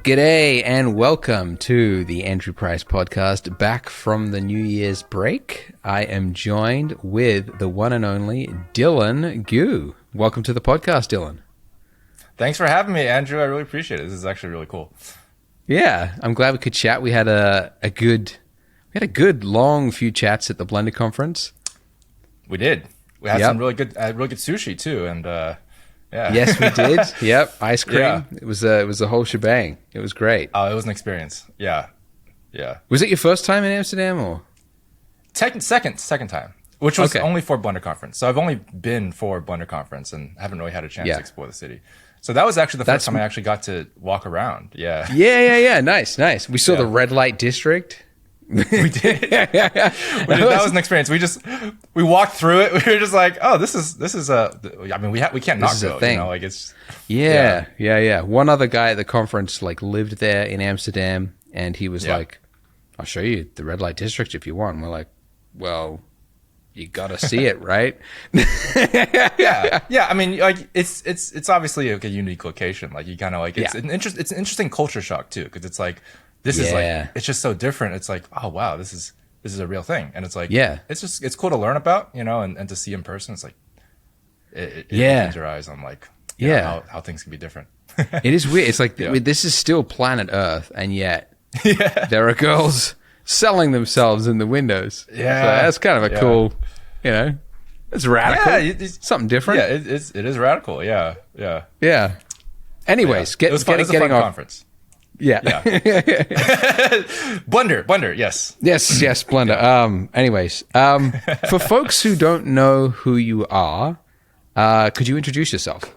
G'day and welcome to the Andrew Price podcast, back from the New Year's break. I am joined with the one and only Dillon Goo. Welcome to the podcast, Dylan. Thanks for having me, Andrew. I really appreciate it. This is actually really cool. Yeah, I'm glad we could chat. We had a good long few chats at the Blender conference. We did. We had some really good sushi too, and yeah. Yes, we did. Yep, ice cream. Yeah. It was a whole shebang. It was great. Oh, it was an experience. Yeah. Was it your first time in Amsterdam or? Second time, which was Okay. only for Blender conference. So I've only been for Blender conference and haven't really had a chance Yeah. to explore the city. So that was actually the That's- first time I actually got to walk around. Yeah. Yeah. Nice. We saw Yeah. the red light district. We did. That was an experience. We walked through it. We were just like, oh, this is I mean, we can't not is a go. thing. You know, like it's. Yeah. One other guy at the conference lived there in Amsterdam, and he was like, "I'll show you the red light district if you want." And we're like, "Well, you gotta see it, right?" Yeah. I mean, like it's obviously like a unique location. Like you kind of like it's an interesting culture shock too, because it's like this is like it's just so different. It's like, oh wow, this is a real thing, and it's like it's cool to learn about, you know, and to see in person. It's like it opens your eyes on like you know, how things can be different. It is weird. It's like this is still planet Earth, and yet there are girls selling themselves in the windows. Yeah, so that's kind of a cool, you know, it's radical. Yeah, it's something different. Yeah, it is radical. Yeah. Anyways, it was fun. It was a fun conference. Yeah. Blender, yes. Yes, Blender. Anyways, for folks who don't know who you are, could you introduce yourself?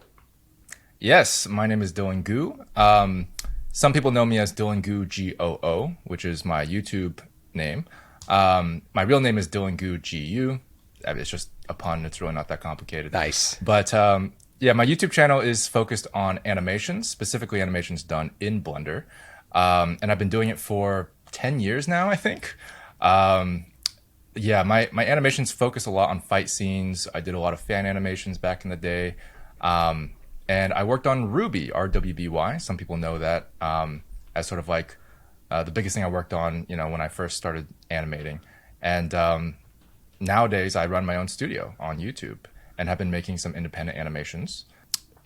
Yes, my name is Dillon Goo. Some people know me as Dillon Goo, Goo, which is my YouTube name. My real name is Dillon Goo, Gu. I mean, it's just a pun. It's really not that complicated. Nice. But my YouTube channel is focused on animations, specifically animations done in Blender. And I've been doing it for 10 years now, I think. My animations focus a lot on fight scenes. I did a lot of fan animations back in the day. And I worked on Ruby, RWBY. Some people know that as sort of like the biggest thing I worked on, you know, when I first started animating. And nowadays I run my own studio on YouTube and have been making some independent animations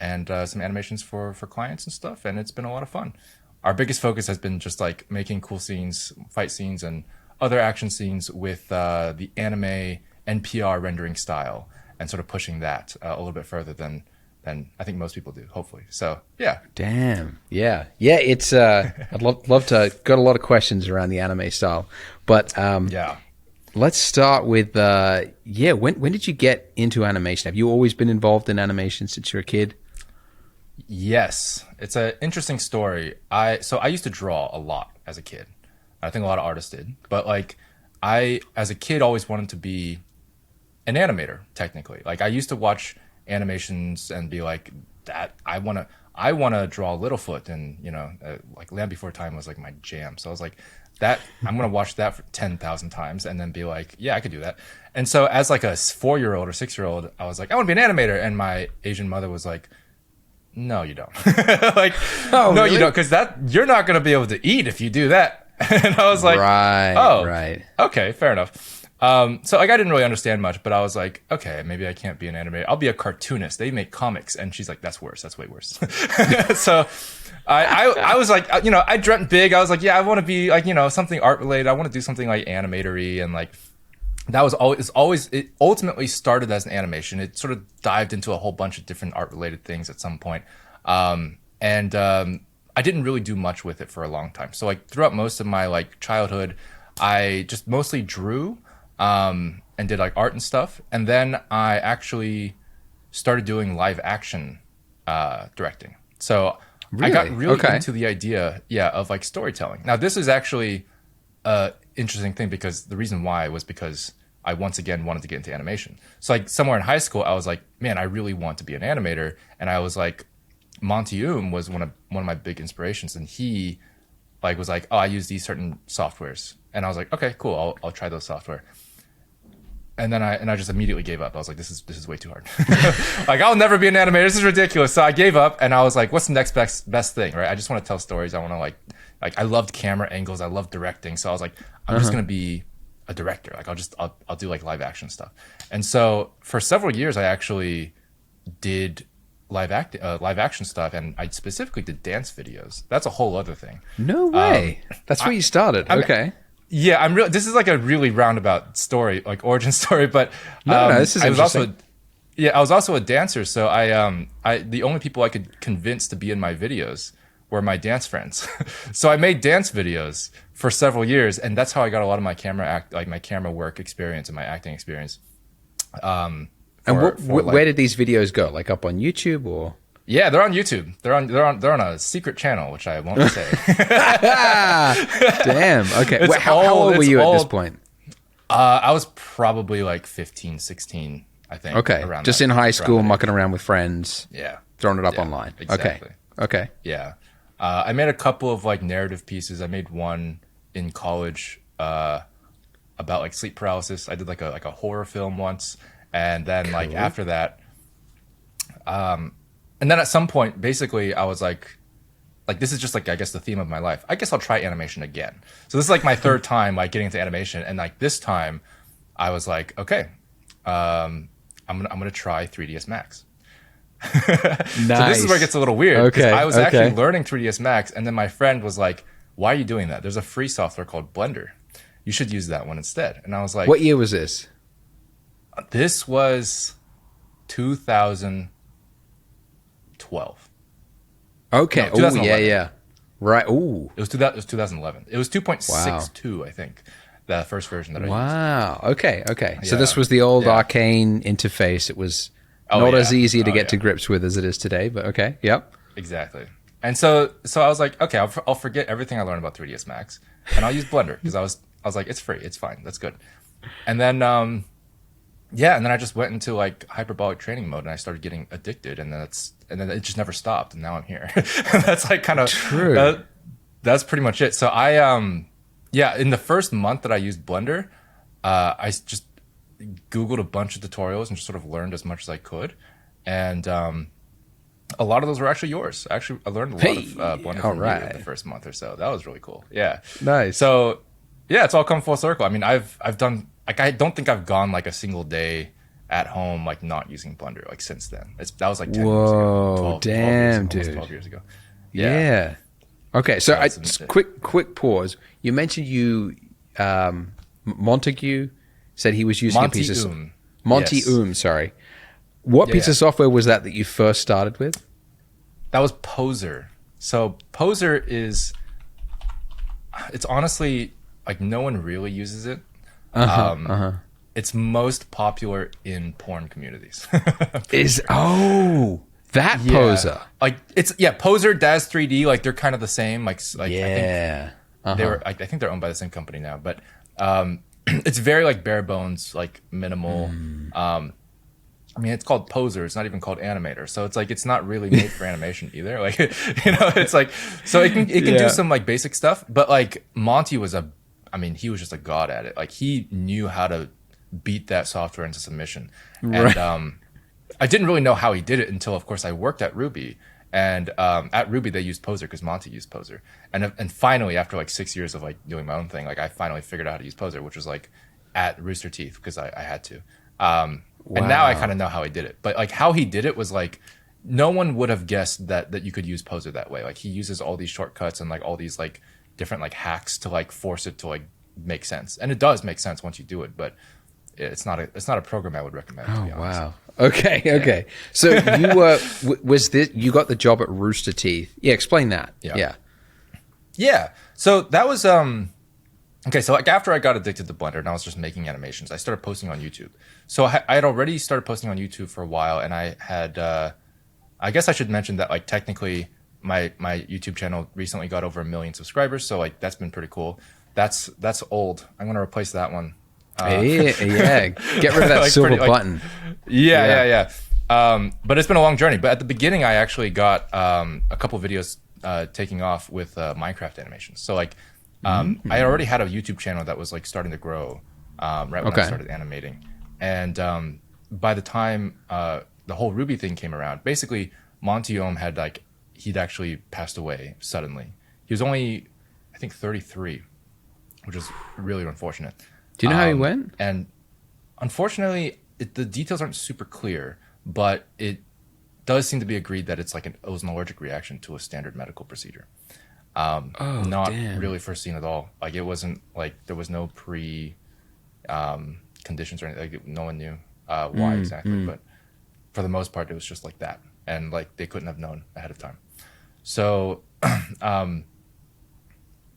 and some animations for clients and stuff. And it's been a lot of fun. Our biggest focus has been just like making cool scenes, fight scenes, and other action scenes with the anime NPR rendering style and sort of pushing that a little bit further than I think most people do, hopefully. So, yeah. Damn. Yeah. It's I'd love to got a lot of questions around the anime style. But let's start with when did you get into animation? Have you always been involved in animation since you were a kid? Yes. It's an interesting story. I used to draw a lot as a kid. I think a lot of artists did. But like I as a kid always wanted to be an animator, technically. Like I used to watch animations and be like, that I want to draw Littlefoot, and you know, like Land Before Time was like my jam. So I was like, that I'm gonna watch that for 10,000 times and then be like, yeah, I could do that. And so as like a 4-year-old or 6-year-old, I was like, I want to be an animator, and my Asian mother was like, no, you don't. Like, no, really? You don't, because that you're not gonna be able to eat if you do that. And I was like, right, okay, fair enough. So like I didn't really understand much, but I was like, okay, maybe I can't be an animator. I'll be a cartoonist. They make comics. And she's like, that's worse. That's way worse. So I was like, you know, I dreamt big. I was like, yeah, I want to be like, you know, something art related. I want to do something like animatory. And like, that was always, it ultimately started as an animation. It sort of dived into a whole bunch of different art related things at some point. I didn't really do much with it for a long time. So like throughout most of my like childhood, I just mostly drew and did like art and stuff. And then I actually started doing live action directing. So really? I got really into the idea, of like storytelling. Now this is actually an interesting thing, because the reason why was because I once again wanted to get into animation. So like somewhere in high school, I was like, man, I really want to be an animator. And I was like, Monty was one of my big inspirations, and he like was like, oh, I use these certain softwares. And I was like, okay, cool, I'll try those software. then I just immediately gave up. I was like, this is way too hard. Like, I'll never be an animator. This is ridiculous. So I gave up, and I was like, what's the next best thing, right? I just want to tell stories. I want to like I loved camera angles. I loved directing. So I was like, I'm just gonna be a director. Like, I'll do like live action stuff. And so for several years, I actually did live action stuff, and I specifically did dance videos. That's a whole other thing. No way. That's where you started. Okay. Yeah, this is like a really roundabout story, like origin story, but no, this is interesting. I was also a dancer, so I the only people I could convince to be in my videos were my dance friends. So I made dance videos for several years, and that's how I got a lot of my camera work experience and my acting experience. And where did these videos go? Like up on YouTube or? Yeah, they're on YouTube. They're on a secret channel, which I won't say. Damn. Okay. How old were you at this point? I was probably like 15, 16, I think. Okay. Just in high school, mucking around with friends. Yeah. Throwing it up online. Exactly. Okay. Yeah. I made a couple of like narrative pieces. I made one in college about like sleep paralysis. I did like a horror film once, and then like after that, and then at some point, basically, I was like this is just like, I guess, the theme of my life. I guess I'll try animation again. So this is like my third time like getting into animation, and like this time, I was like, okay, I'm gonna try 3ds Max. Nice. So this is where it gets a little weird. Okay. I was actually learning 3ds Max, and then my friend was like, "Why are you doing that? There's a free software called Blender. You should use that one instead." And I was like, "What year was this?" This was 2012. Okay. No, Oh, yeah. Right. Ooh. It was 2011. It was 2.62, I think, the first version that I used. Wow. Okay. So this was the old arcane interface. It was not as easy to get to grips with as it is today, but okay. Yep. Exactly. And so I was like, okay, I'll forget everything I learned about 3ds Max, and I'll use Blender, because I was like, it's free, it's fine, that's good. And then and then I just went into like hyperbolic training mode, and I started getting addicted, and then it just never stopped, and now I'm here. That's like kind of true. That's pretty much it. So in the first month that I used Blender, I just Googled a bunch of tutorials and just sort of learned as much as I could, and a lot of those were actually yours. Actually, I learned a lot of Blender from you in the first month or so. That was really cool. Yeah. Nice. So yeah, it's all come full circle. I mean, I've done, like, I don't think I've gone like a single day at home like not using Blender like since then. That was like 10 years ago. 12 damn, years, dude. 12 years ago. Yeah. Okay, so quick pause. You mentioned you Montague said he was using a piece of sorry. What piece of software was that you first started with? That was Poser. So Poser it's honestly like no one really uses it. It's most popular in porn communities. Poser. Like Poser, Daz 3D, like they're kind of the same. I think I think they're owned by the same company now, but it's very like bare bones, like minimal. I mean, it's called Poser. It's not even called Animator. So it's like, it's not really made for animation either. Like, it's like, so it can do some like basic stuff, but like Monty was he was just a god at it. Like he knew how to beat that software into submission. Right. And I didn't really know how he did it until, of course, I worked at Ruby. And at Ruby, they used Poser because Monty used Poser. And finally, after like 6 years of like doing my own thing, like I finally figured out how to use Poser, which was like at Rooster Teeth because I had to. And now I kind of know how he did it. But like how he did it was like, no one would have guessed that you could use Poser that way. Like he uses all these shortcuts and like all these like different like hacks to like force it to like make sense. And it does make sense once you do it, but it's not a program I would recommend. To be honest. Wow. Okay. So you got the job at Rooster Teeth? Yeah, explain that. Yeah. So that was okay. So like after I got addicted to Blender and I was just making animations, I started posting on YouTube. So I had already started posting on YouTube for a while, and I had I guess I should mention that like technically my YouTube channel recently got over 1 million subscribers. So like that's been pretty cool. That's old. I'm gonna replace that one. Get rid of that like silver button. Yeah. But it's been a long journey. But at the beginning, I actually got a couple videos taking off with Minecraft animations. So like I already had a YouTube channel that was like starting to grow right when I started animating. And by the time the whole Ruby thing came around, basically Monty Ohm had he'd actually passed away suddenly. He was only, I think, 33, which is really unfortunate. Do you know how he went? And unfortunately, the details aren't super clear, but it does seem to be agreed that it was an allergic reaction to a standard medical procedure. Not damn. really foreseen at all. Like, it wasn't there was no conditions or anything. Like, no one knew why exactly, but for the most part, it was just like that, and they couldn't have known ahead of time. So,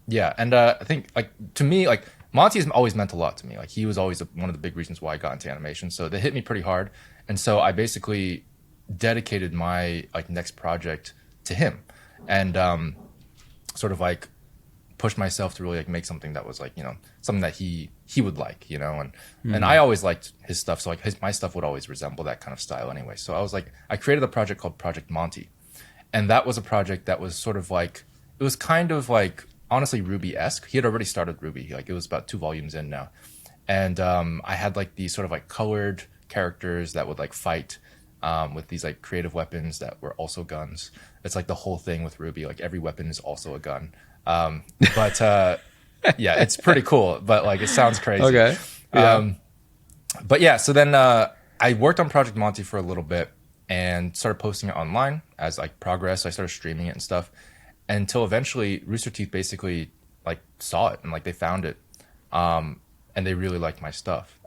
yeah, and I think to me, Monty has always meant a lot to me. He was always one of the big reasons why I got into animation. So they hit me pretty hard, and so I basically dedicated my next project to him, and sort of pushed myself to really make something that was something that he would and I always liked his stuff, so my stuff would always resemble that kind of style anyway. So I created a project called Project Monty, and that was a project that was sort of it was kind of honestly Ruby-esque. He had already started Ruby, it was about 2 volumes in now, and I had these sort of colored characters that would fight with these creative weapons that were also guns. It's the whole thing with Ruby, every weapon is also a gun. But yeah, it's pretty cool, but it sounds crazy. Okay. Yeah. But yeah, so then I worked on Project Monty for a little bit and started posting it online as progress. I started streaming it and stuff until eventually Rooster Teeth basically saw it and they found it, and they really liked my stuff.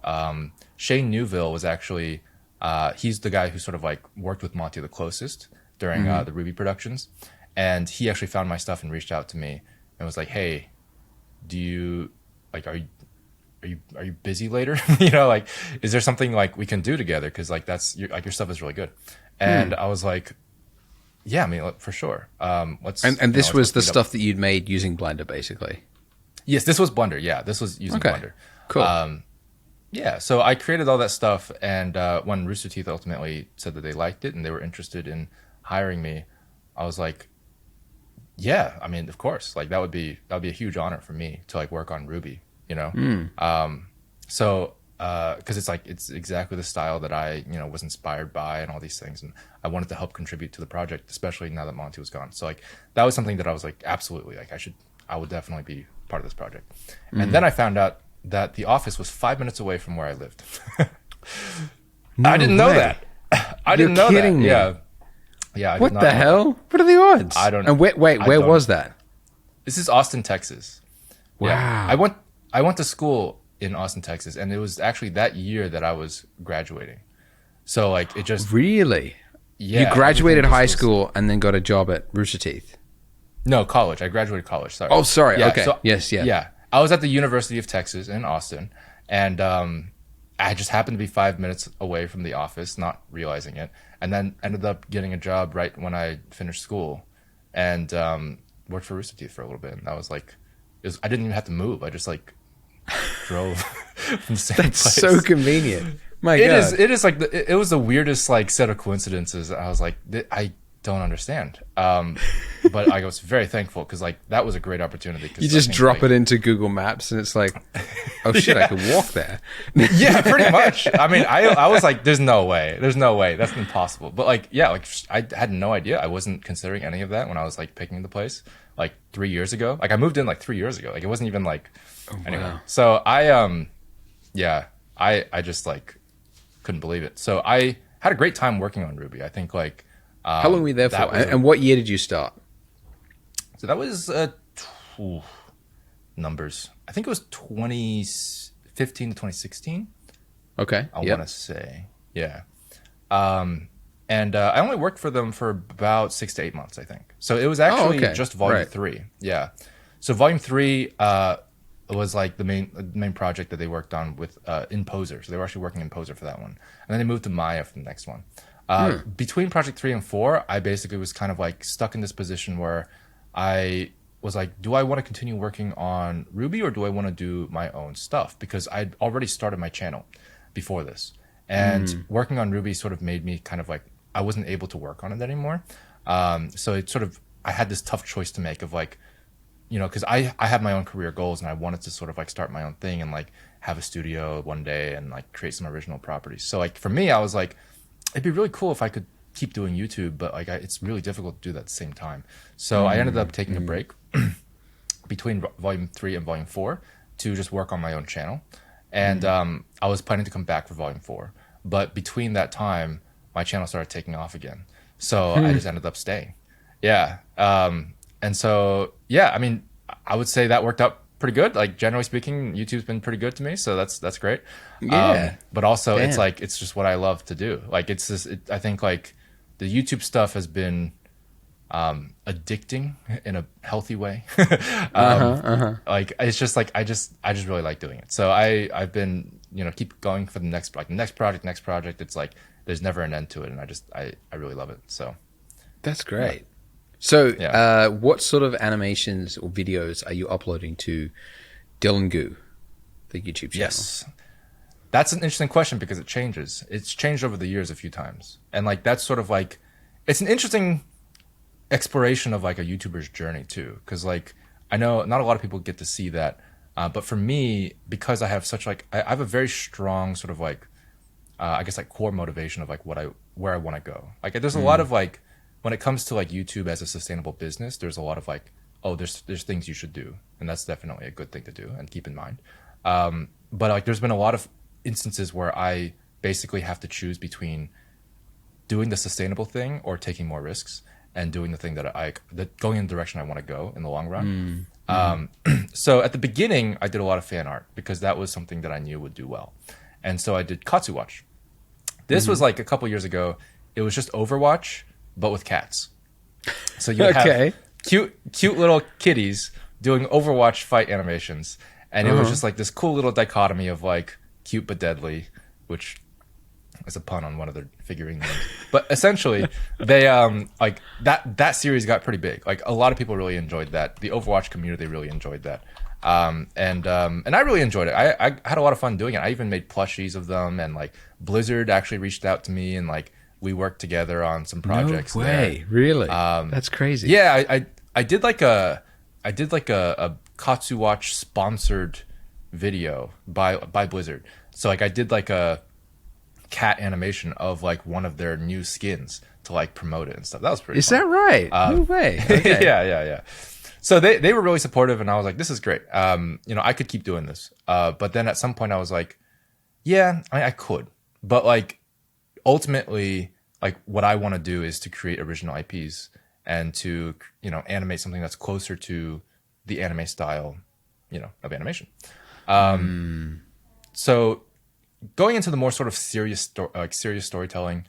Shane Newville was actually he's the guy who sort of worked with Monty the closest during the Ruby productions, and he actually found my stuff and reached out to me and was like, "Hey, do you are you busy later? Is there something we can do together? Because that's your stuff is really good." And I was like, "Yeah, I mean, for sure. Let's." And this was the stuff that you'd made using Blender, basically. Yes, this was Blender. Yeah, this was using Blender. Cool. Yeah, so I created all that stuff, and when Rooster Teeth ultimately said that they liked it and they were interested in hiring me, I was like, yeah, I mean, of course, that would be a huge honor for me to work on Ruby, So because it's exactly the style that I was inspired by and all these things, and I wanted to help contribute to the project, especially now that Monty was gone. So that was something that I was absolutely I would definitely be part of this project. And then I found out that the office was 5 minutes away from where I lived. I didn't know that. I didn't know that. You're kidding me. Yeah. Yeah. What the hell? What are the odds? I don't know. And where was that? This is Austin, Texas. Wow. Yeah. I went to school in Austin, Texas, and it was actually that year that I was graduating. So it just really. Yeah. You graduated high school and then got a job at Rooster Teeth. No, college. I graduated college. Sorry. Oh, sorry. Yeah, okay. So, yes. Yeah. Yeah. I was at the University of Texas in Austin, and I just happened to be 5 minutes away from the office, not realizing it, and then ended up getting a job right when I finished school, and worked for Rooster Teeth for a little bit. And that was I didn't even have to move. I just drove from the same place. That's so convenient. My God. It is it was the weirdest set of coincidences. I was I don't understand. But I was very thankful because that was a great opportunity. You just drop it into Google Maps and it's oh shit, yeah. I could walk there. Yeah, pretty much. I mean, I was there's no way, that's impossible. But I had no idea. I wasn't considering any of that when I was picking the place 3 years ago. I moved in 3 years ago. It wasn't even anyway. Wow. So I I just couldn't believe it. So I had a great time working on Ruby. I think how long were you there for? And what year did you start? So that was numbers. I think it was 2015 to 2016. Okay. I want to say. Yeah. And I only worked for them for about 6 to 8 months, I think. So it was actually just volume 3. Yeah. So volume 3 was the main project that they worked on with in Poser. So they were actually working in Poser for that one. And then they moved to Maya for the next one. Between project 3 and 4, I basically was kind of stuck in this position where I was do I want to continue working on Ruby or do I want to do my own stuff? Because I'd already started my channel before this. And working on Ruby sort of made me kind of I wasn't able to work on it anymore. So it sort of, I had this tough choice to make of because I have my own career goals and I wanted to sort of start my own thing and have a studio one day and like create some original properties. So like for me, I was like, it'd be really cool if I could keep doing YouTube, but like it's really difficult to do that at the same time. So I ended up taking a break between volume 3 and volume 4 to just work on my own channel. And I was planning to come back for volume 4, but between that time, my channel started taking off again. So I just ended up staying. Yeah. And so, yeah, I mean, I would say that worked out pretty good. Like generally speaking, YouTube's been pretty good to me. So that's great. Yeah. But also it's like, it's just what I love to do. Like it's just, I think like the YouTube stuff has been addicting in a healthy way. Like it's just like I just really like doing it. So I've been, you know, keep going for the next project. It's like there's never an end to it, and I really love it. So that's great. So what sort of animations or videos are you uploading to Dillon Goo, the YouTube channel? Yes. That's an interesting question because it changes. It's changed over the years a few times. And like that's sort of like it's an interesting exploration of like a YouTuber's journey too, because like I know not a lot of people get to see that, but for me, because I have such like I have a very strong sort of like I guess like core motivation of like where I want to go. Like there's a lot of like when it comes to like YouTube as a sustainable business, there's a lot of like, oh, there's things you should do, and that's definitely a good thing to do and keep in mind. But like there's been a lot of instances where I basically have to choose between doing the sustainable thing or taking more risks and doing the thing that going in the direction I want to go in the long run. So at the beginning, I did a lot of fan art because that was something that I knew would do well. And so I did Katsu Watch. This was like a couple years ago. It was just Overwatch, but with cats. So you would have cute little kitties doing Overwatch fight animations. And it was just like this cool little dichotomy of like cute but deadly, which is a pun on one of their figurine names. But essentially, they like that series got pretty big. Like a lot of people really enjoyed that. The Overwatch community really enjoyed that. And I really enjoyed it. I had a lot of fun doing it. I even made plushies of them, and like Blizzard actually reached out to me, and like we worked together on some projects. No way, there. Really? That's crazy. Yeah, I did like a Katsu Watch sponsored video by Blizzard. So like I did like a cat animation of like one of their new skins to like promote it and stuff. That was pretty. Is that right? No way. Okay. Yeah. So they were really supportive, and I was like, this is great. You know, I could keep doing this. But then at some point I was like, yeah, I could. But like ultimately, like what I want to do is to create original IPs and to, you know, animate something that's closer to the anime style, you know, of animation. So going into the more sort of serious storytelling,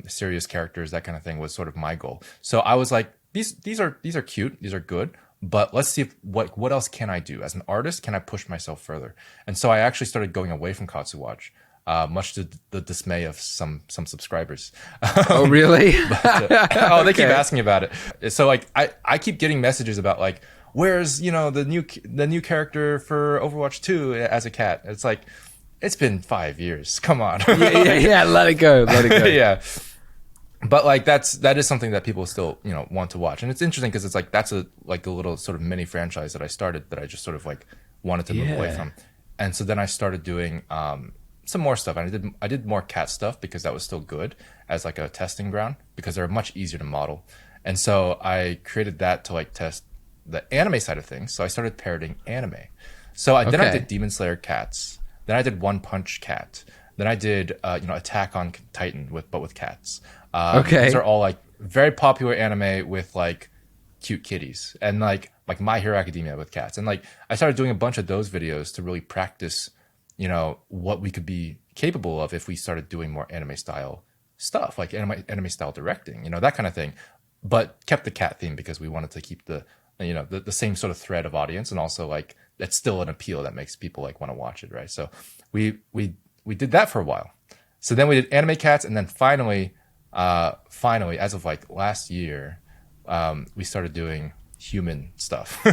serious characters, that kind of thing was sort of my goal. So I was like, these are cute, these are good, but let's see if, what else can I do as an artist? Can I push myself further? And so I actually started going away from Katsu Watch, much to the dismay of some subscribers. Oh, really? But, they keep asking about it. So like I keep getting messages about like, where's, you know, the new character for Overwatch 2 as a cat? It's like, it's been 5 years. Come on. yeah. Let it go. Yeah. But like that is something that people still, you know, want to watch. And it's interesting because it's like that's a little sort of mini franchise that I started that I just sort of like wanted to move away from. And so then I started doing some more stuff. And I did more cat stuff because that was still good as like a testing ground because they're much easier to model. And so I created that to like test the anime side of things. So I started parodying anime. So then I did Demon Slayer cats. Then I did One Punch Cat. Then I did, you know, Attack on Titan but with cats. These are all like very popular anime with like cute kitties, and like My Hero Academia with cats. And like I started doing a bunch of those videos to really practice, you know, what we could be capable of if we started doing more anime style stuff, like anime style directing, you know, that kind of thing. But kept the cat theme because we wanted to keep the, you know, the same sort of thread of audience, and also like that's still an appeal that makes people like want to watch it, right? So we did that for a while. So then we did anime cats, and then finally, as of like last year, we started doing human stuff.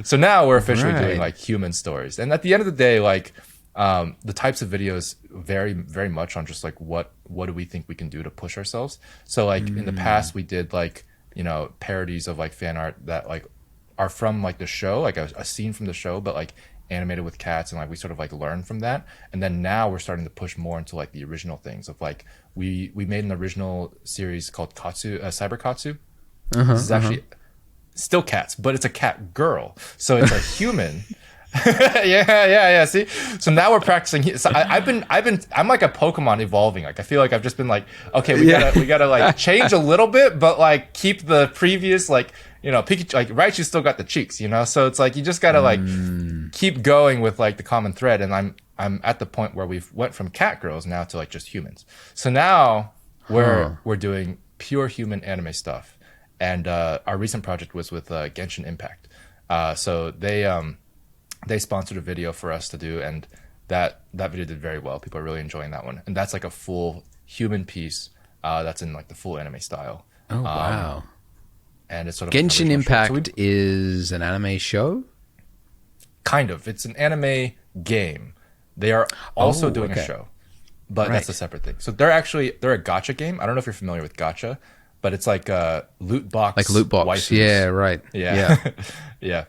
So now we're officially doing like human stories. And at the end of the day, like the types of videos vary very much on just like what do we think we can do to push ourselves. So like in the past, we did like, you know, parodies of like fan art that like are from like the show, like a scene from the show, but like animated with cats, and like we sort of like learned from that. And then now we're starting to push more into like the original things of like we made an original series called Katsu, Cyber Katsu. This is actually still cats, but it's a cat girl, so it's a human. yeah. See, so now we're practicing. So I'm like a Pokemon evolving. Like I feel like I've just been like, okay, we gotta like change a little bit, but like keep the previous like, you know, Pikachu, like Raichu still got the cheeks, you know. So it's like you just gotta like keep going with like the common thread. And I'm at the point where we've went from cat girls now to like just humans. So now we're doing pure human anime stuff. And our recent project was with Genshin Impact. So they sponsored a video for us to do, and that video did very well. People are really enjoying that one. And that's like a full human piece that's in like the full anime style. Oh, wow. And it's sort of Genshin Impact is an anime show? Kind of. It's an anime game. They are also doing a show, but that's a separate thing. So they're a gacha game. I don't know if you're familiar with gacha, but it's like a loot box. Like loot box. Waifus. Yeah, right. Yeah. Yeah.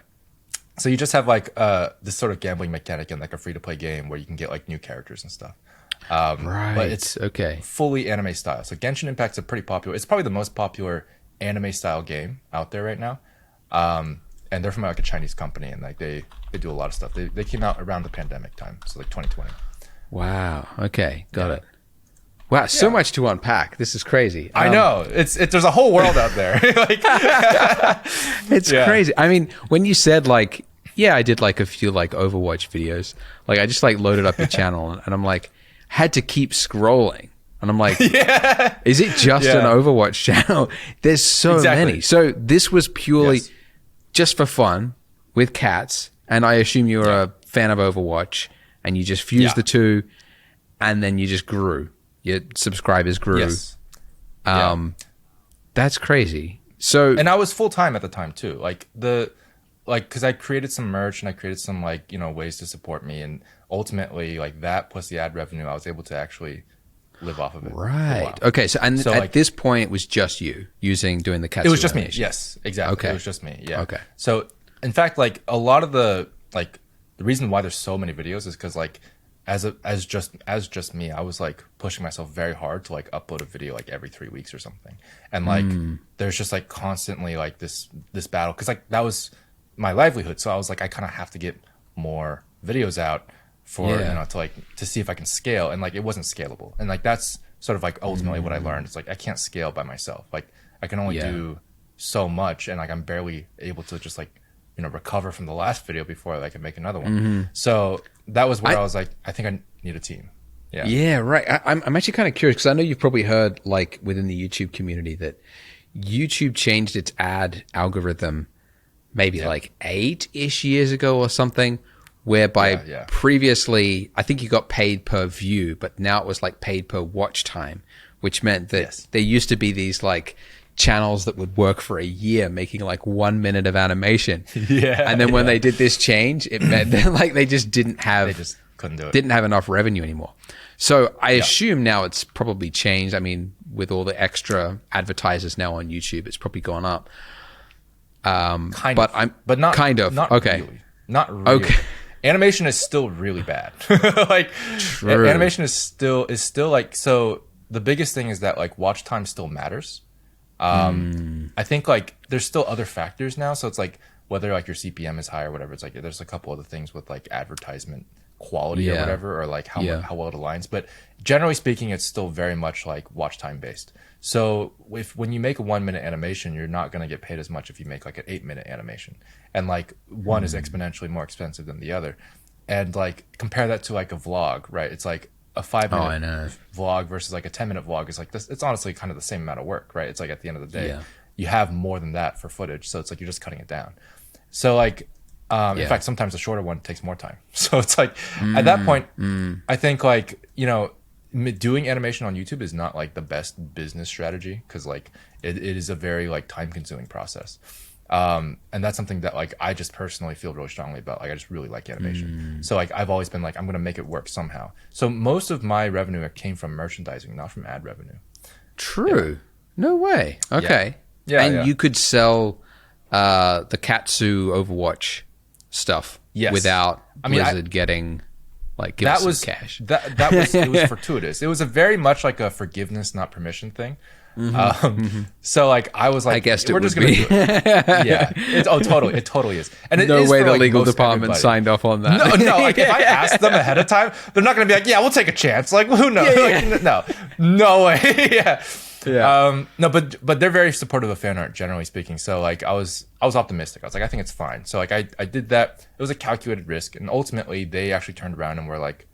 So you just have like this sort of gambling mechanic in like a free-to-play game where you can get like new characters and stuff. Right. But it's fully anime style. So Genshin Impact's a pretty popular. It's probably the most popular anime style game out there right now. And they're from like a Chinese company, and like they do a lot of stuff. They came out around the pandemic time, so like 2020. Wow. Okay. Got it. Wow, so much to unpack. This is crazy. I know. There's a whole world out there. Like, it's crazy. I mean, when you said like, yeah, I did like a few like Overwatch videos. Like I just like loaded up your channel, and I'm like, had to keep scrolling. And I'm like, is it just an Overwatch channel? There's so many. So this was purely just for fun with cats. And I assume you're a fan of Overwatch, and you just fused the two, and then you just grew. Your subscribers grew. Yes. That's crazy. So, and I was full time at the time too. Because I created some merch and I created some like, you know, ways to support me, and ultimately like that plus the ad revenue, I was able to actually live off of it. Right. Okay. So at like, this point, it was just you doing the Katsu. It was just animation. me. Yes. Exactly. Okay. It was just me. Yeah. Okay. So in fact, like a lot of the reason why there's so many videos is because like as just me, I was like pushing myself very hard to like upload a video like every 3 weeks or something, and like there's just like constantly like this battle, because like that was my livelihood. So I was like, I kind of have to get more videos out for you know, to see if I can scale, and like it wasn't scalable, and like that's sort of like ultimately what I learned. It's like I can't scale by myself. Like I can only do so much, and like I'm barely able to just like, you know, recover from the last video before I can make another one. So that was where I was like, I think I need a team. Yeah, right. I'm actually kind of curious, because I know you've probably heard like within the YouTube community that YouTube changed its ad algorithm maybe like 8-ish years ago or something, whereby previously I think you got paid per view, but now it was like paid per watch time, which meant that there used to be these like channels that would work for a year making like 1 minute of animation. And then when they did this change, it meant that like they just couldn't do it. Didn't have enough revenue anymore. So I assume now it's probably changed. I mean, with all the extra advertisers now on YouTube, it's probably gone up. But not kind of. Not okay. Really. Not really. Okay. Animation is still really bad. Like animation is still like, so the biggest thing is that like watch time still matters. I think like there's still other factors now. So it's like whether like your CPM is high or whatever, it's like there's a couple other things with like advertisement quality or whatever, or like how well it aligns. But generally speaking, it's still very much like watch time based. So when you make a 1 minute animation, you're not going to get paid as much if you make like an 8-minute animation. And like one is exponentially more expensive than the other. And like compare that to like a vlog, right? It's like a 5-minute vlog versus like a 10-minute vlog is like this. It's honestly kind of the same amount of work, right? It's like at the end of the day, you have more than that for footage. So it's like you're just cutting it down. So like, in fact, sometimes the shorter one takes more time. So it's like at that point, I think like, you know, doing animation on YouTube is not like the best business strategy, because like it is a very like time consuming process. And that's something that like I just personally feel really strongly about. Like I just really like animation. So like I've always been like, I'm going to make it work somehow. So most of my revenue came from merchandising, not from ad revenue. True. No way. Okay. And you could sell the Katsu Overwatch stuff Yes. without I mean, Blizzard getting like give that us was some cash. That was it was fortuitous. It was a very much like a forgiveness, not permission thing. So like I was like, I guessed we're it just would gonna be. do it. Yeah. Totally. It totally is. And it No is way for, the like, legal most department everybody. signed off on that. No. Like if I ask them ahead of time, they're not gonna be like, yeah, we'll take a chance. Like who knows? Like, no way. Yeah. No, but they're very supportive of fan art, generally speaking. So like I was optimistic. I was like, I think it's fine. So like I did that. It was a calculated risk, and ultimately they actually turned around and were like,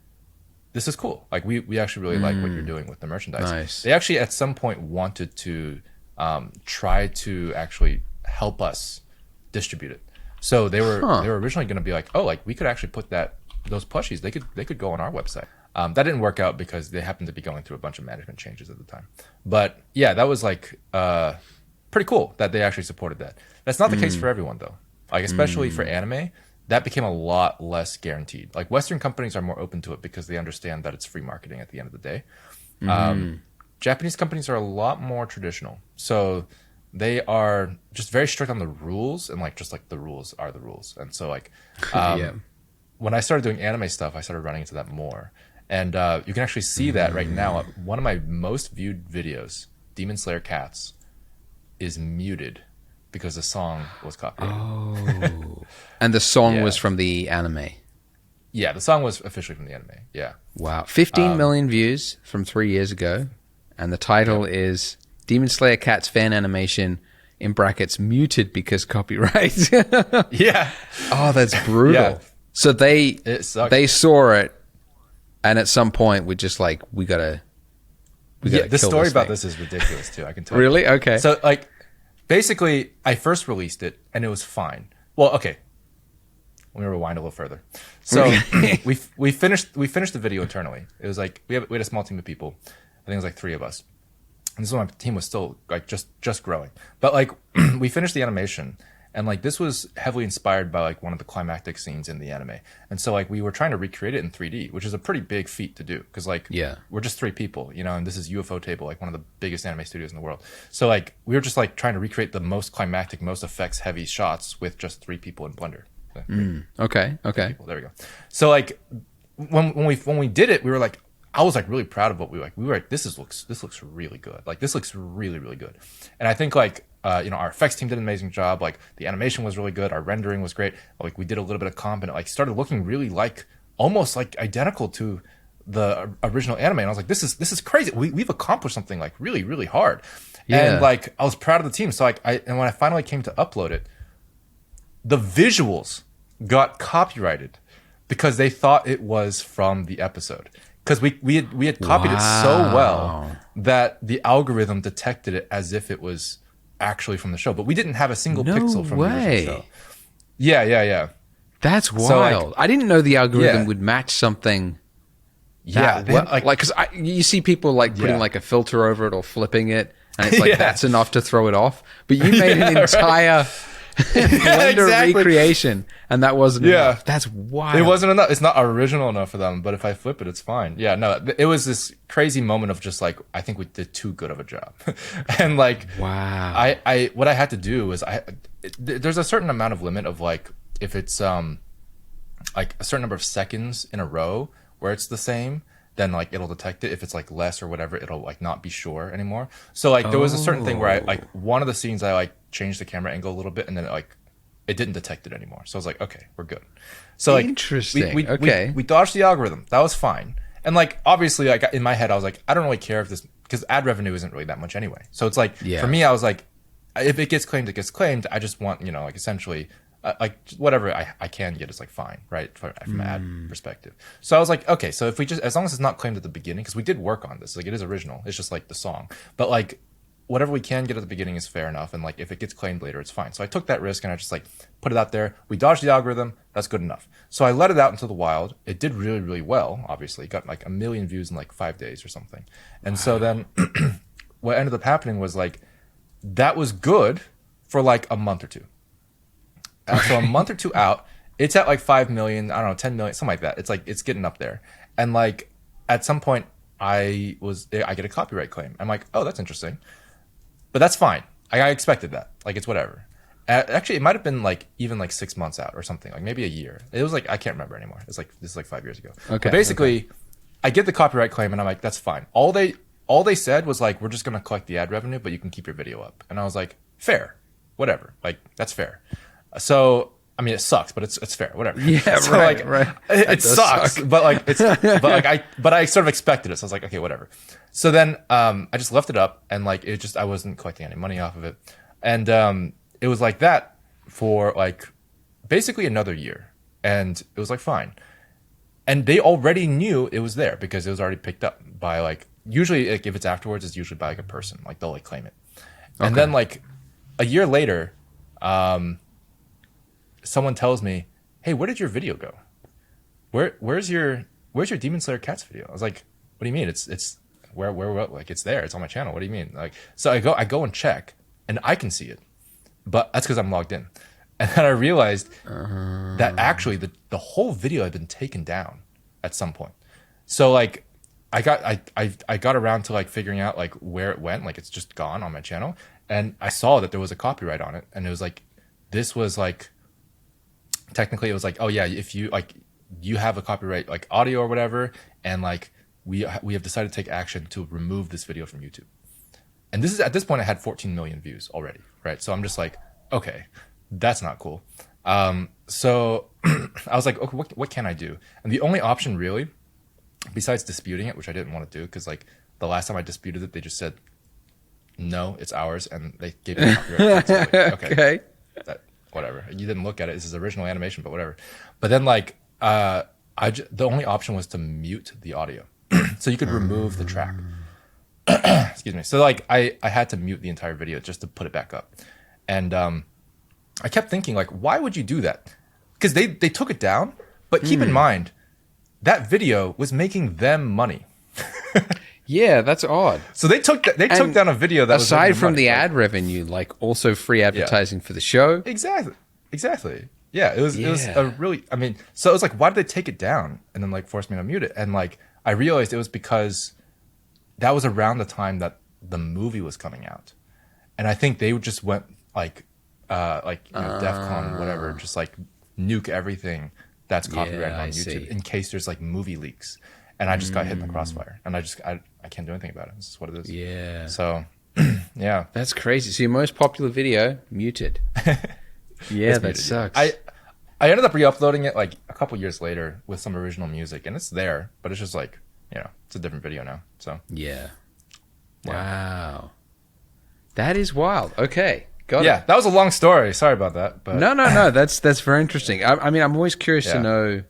this is cool. Like we actually really like what you're doing with the merchandise. Nice. They actually at some point wanted to try to actually help us distribute it. So they were originally going to be like, oh, like we could actually put those plushies. They could go on our website. That didn't work out because they happened to be going through a bunch of management changes at the time. But yeah, that was like pretty cool that they actually supported that. That's not the case for everyone though. Like especially for anime, that became a lot less guaranteed. Like Western companies are more open to it because they understand that it's free marketing at the end of the day. Japanese companies are a lot more traditional. So they are just very strict on the rules, and like just like the rules are the rules. And so like when I started doing anime stuff, I started running into that more. And you can actually see that right now. One of my most viewed videos, Demon Slayer Cats, is muted because the song was copyrighted. Oh. And the song was from the anime. Yeah, the song was officially from the anime. Yeah. Wow. 15 million views from 3 years ago. And the title is Demon Slayer Cats fan animation, in brackets, muted because copyright. Yeah. Oh, that's brutal. Yeah. So they saw it, and at some point we're just like, we gotta the story this about thing. this is ridiculous too. I can tell you. Really? Okay. So like, basically, I first released it and it was fine. Well, okay. Let me rewind a little further. So we finished the video internally. It was like we had a small team of people. I think it was like 3 of us. And this is when my team was still like just growing. But like we finished the animation, and like this was heavily inspired by like one of the climactic scenes in the anime. And so like we were trying to recreate it in 3D, which is a pretty big feat to do because like we're just 3 people, you know, and this is UFO Table, like one of the biggest anime studios in the world. So like we were just like trying to recreate the most climactic, most effects heavy shots with just 3 people in Blender. Okay. People. There we go. So like when we did it, we were like, I was like really proud of what we were like, this looks really good. Like this looks really, really good. And I think like, you know, our effects team did an amazing job. Like the animation was really good. Our rendering was great. Like we did a little bit of comp, and it like started looking really like almost like identical to the original anime. And I was like, this is crazy. We've accomplished something like really, really hard. Yeah. And like, I was proud of the team. So like and when I finally came to upload it, the visuals got copyrighted because they thought it was from the episode. Because we had copied it so well that the algorithm detected it as if it was actually from the show. But we didn't have a single pixel from the original show. Yeah. That's wild. So, like, I didn't know the algorithm would match something. Yeah, because you see people like putting like a filter over it or flipping it, and it's like that's enough to throw it off. But you made an entire Blender recreation, and that wasn't enough. That's wild. It wasn't enough. It's not original enough for them, but if I flip it, it's fine. Yeah, no, it was this crazy moment of just like, I think we did too good of a job. And like, wow. I what I had to do was there's a certain amount of limit of like, if it's like a certain number of seconds in a row where it's the same, then like it'll detect it. If it's like less or whatever, it'll like not be sure anymore. So like there was a certain thing where I like one of the scenes I like changed the camera angle a little bit, and then it didn't detect it anymore. So I was like, okay, we're good. So like interesting. We dodged the algorithm. That was fine. And like obviously like in my head I was like, I don't really care if this, because ad revenue isn't really that much anyway. So it's like for me I was like, if it gets claimed, it gets claimed. I just want, you know, like essentially like whatever I can get is like fine, right, from an ad perspective. So I was like, okay, so if we just, as long as it's not claimed at the beginning, because we did work on this, like it is original, it's just like the song, but like whatever we can get at the beginning is fair enough, and like if it gets claimed later, it's fine. So I took that risk and I just like put it out there. We dodged the algorithm, that's good enough. So I let it out into the wild. It did really, really well. Obviously, it got like 1 million views in like 5 days or something. And so then what ended up happening was like that was good for like a month or two. So a month or two out, it's at like 5 million, I don't know, 10 million, something like that. It's like, it's getting up there. And like, at some point I get a copyright claim. I'm like, oh, that's interesting, but that's fine. I expected that. Like, it's whatever. Actually, it might have been like even like 6 months out or something, like maybe a year. It was like, I can't remember anymore. It's like, this is like 5 years ago. Okay. But basically, I get the copyright claim and I'm like, that's fine. All they said was like, we're just going to collect the ad revenue, but you can keep your video up. And I was like, fair, whatever. Like, that's fair. So, I mean, it sucks, but it's fair, whatever. Yeah, so, right, like, right. It sucks, suck. But like, but I sort of expected it. So I was like, okay, whatever. So then, I just left it up and like, I wasn't collecting any money off of it. And, it was like that for like basically another year. And it was like, fine. And they already knew it was there because it was already picked up by like, usually like if it's afterwards, it's usually by like a person, like they'll like claim it. And then like a year later, someone tells me, hey, where did your video go? Where's your Demon Slayer Cats video? I was like, what do you mean? It's where like it's there. It's on my channel. What do you mean? Like, so I go and check and I can see it, but that's because I'm logged in. And then I realized that actually the whole video had been taken down at some point. So like I got around to like figuring out like where it went. Like it's just gone on my channel. And I saw that there was a copyright on it. And it was like, this was like, technically it was like, oh yeah, if you like, you have a copyright like audio or whatever. And like, we have decided to take action to remove this video from YouTube. And this is, at this point, I had 14 million views already. Right. So I'm just like, okay, that's not cool. So I was like, okay, what can I do? And the only option really, besides disputing it, which I didn't want to do, because like the last time I disputed it, they just said, no, it's ours, and they gave me copyright. So like, okay. Whatever. You didn't look at it. This is original animation, but whatever. But then like, the only option was to mute the audio, so you could remove the track. Excuse me. So like, I had to mute the entire video just to put it back up, and I kept thinking like, why would you do that? Because they took it down, but keep in mind that video was making them money. Yeah, that's odd. So they took down a video that aside was from money, the like, ad revenue, like also free advertising for the show. Exactly. Yeah, it was a really, I mean, so it was like, why did they take it down and then like force me to mute it? And like I realized it was because that was around the time that the movie was coming out, and I think they just went like DEFCON whatever, just like nuke everything that's copyrighted on YouTube in case there's like movie leaks. And I just got hit in the crossfire, and I can't do anything about it. This is what it is. Yeah. So, yeah. That's crazy. So your most popular video muted. Yeah, that sucks. I ended up re-uploading it like a couple years later with some original music, and it's there, but it's just like, you know, it's a different video now. So yeah. Wow. That is wild. Okay. Got it. Yeah, that was a long story. Sorry about that. But No. That's very interesting. I mean, I'm always curious to know.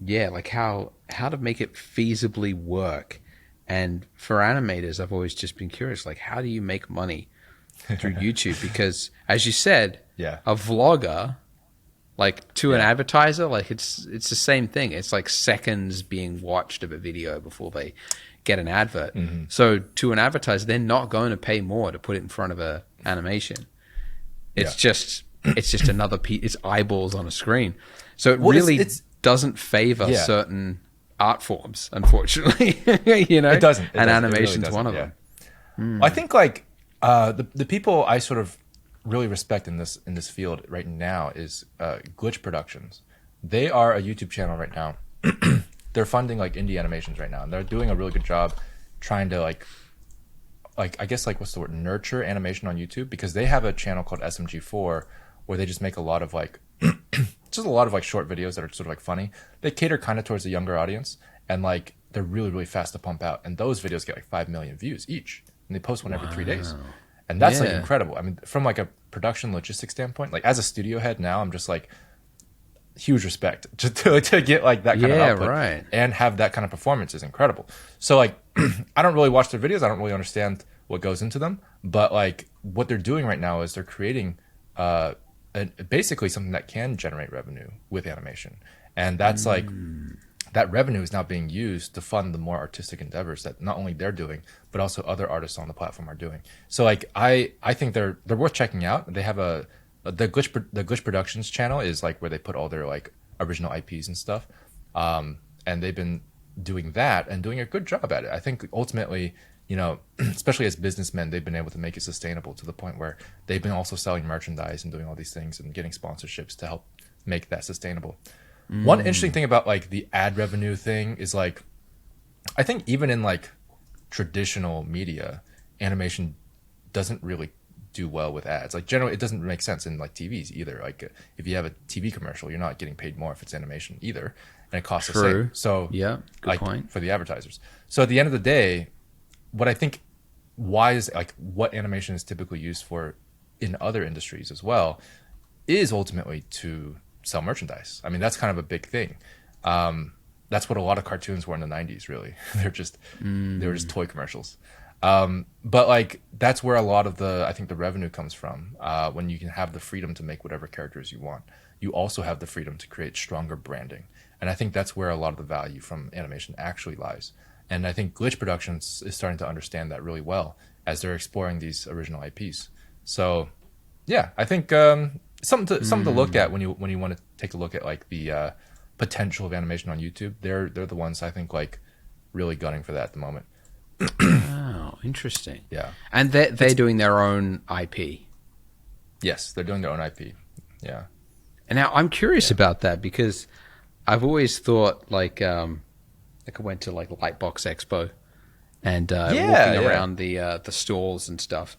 Yeah, like how to make it feasibly work. And for animators, I've always just been curious, like how do you make money through YouTube? Because as you said, a vlogger, like to an advertiser, like it's the same thing. It's like seconds being watched of a video before they get an advert. So to an advertiser, they're not going to pay more to put it in front of a animation. It's just another piece. It's eyeballs on a screen. So it really doesn't favor certain art forms, unfortunately. You know, it doesn't. And animation's one of them. I think like the people I sort of really respect in this field right now is Glitch Productions. They are a YouTube channel right now. They're funding like indie animations right now, and they're doing a really good job trying to like I guess like what's the word, nurture animation on YouTube, because they have a channel called SMG4 where they just make a lot of like just a lot of like short videos that are sort of like funny. They cater kind of towards the younger audience, and like they're really fast to pump out, and those videos get like 5 million views each, and they post one every 3 days, and that's like incredible. I mean, from like a production logistics standpoint, like as a studio head now, I'm just like huge respect to get like that kind of output and have that kind of performance is incredible. So like I don't really watch their videos, I don't really understand what goes into them, but like what they're doing right now is they're creating basically something that can generate revenue with animation, and that's like that revenue is now being used to fund the more artistic endeavors that not only they're doing but also other artists on the platform are doing. So like I think they're worth checking out. They have the Glitch Productions channel is like where they put all their like original IPs and stuff, and they've been doing that and doing a good job at it. I think ultimately, you know, especially as businessmen, they've been able to make it sustainable to the point where they've been also selling merchandise and doing all these things and getting sponsorships to help make that sustainable. One interesting thing about like the ad revenue thing is like, I think even in like traditional media, animation doesn't really do well with ads. Like generally, it doesn't make sense in like TVs either. Like if you have a TV commercial, you're not getting paid more if it's animation either, and it costs the same. So yeah, good like point for the advertisers. So at the end of the day, what I think, why is like what animation is typically used for in other industries as well, is ultimately to sell merchandise. I mean, that's kind of a big thing. That's what a lot of cartoons were in the 90s, really. They were just toy commercials. But like, that's where a lot of I think the revenue comes from. When you can have the freedom to make whatever characters you want, you also have the freedom to create stronger branding. And I think that's where a lot of the value from animation actually lies. And I think Glitch Productions is starting to understand that really well as they're exploring these original IPs. So yeah, I think, something to look at when you want to take a look at like the, potential of animation on YouTube. They're the ones I think like really gunning for that at the moment. Oh, interesting. Yeah. And they're doing their own IP. Yes, they're doing their own IP. Yeah. And now I'm curious about that because I've always thought like I went to like Lightbox Expo and walking around the stalls and stuff,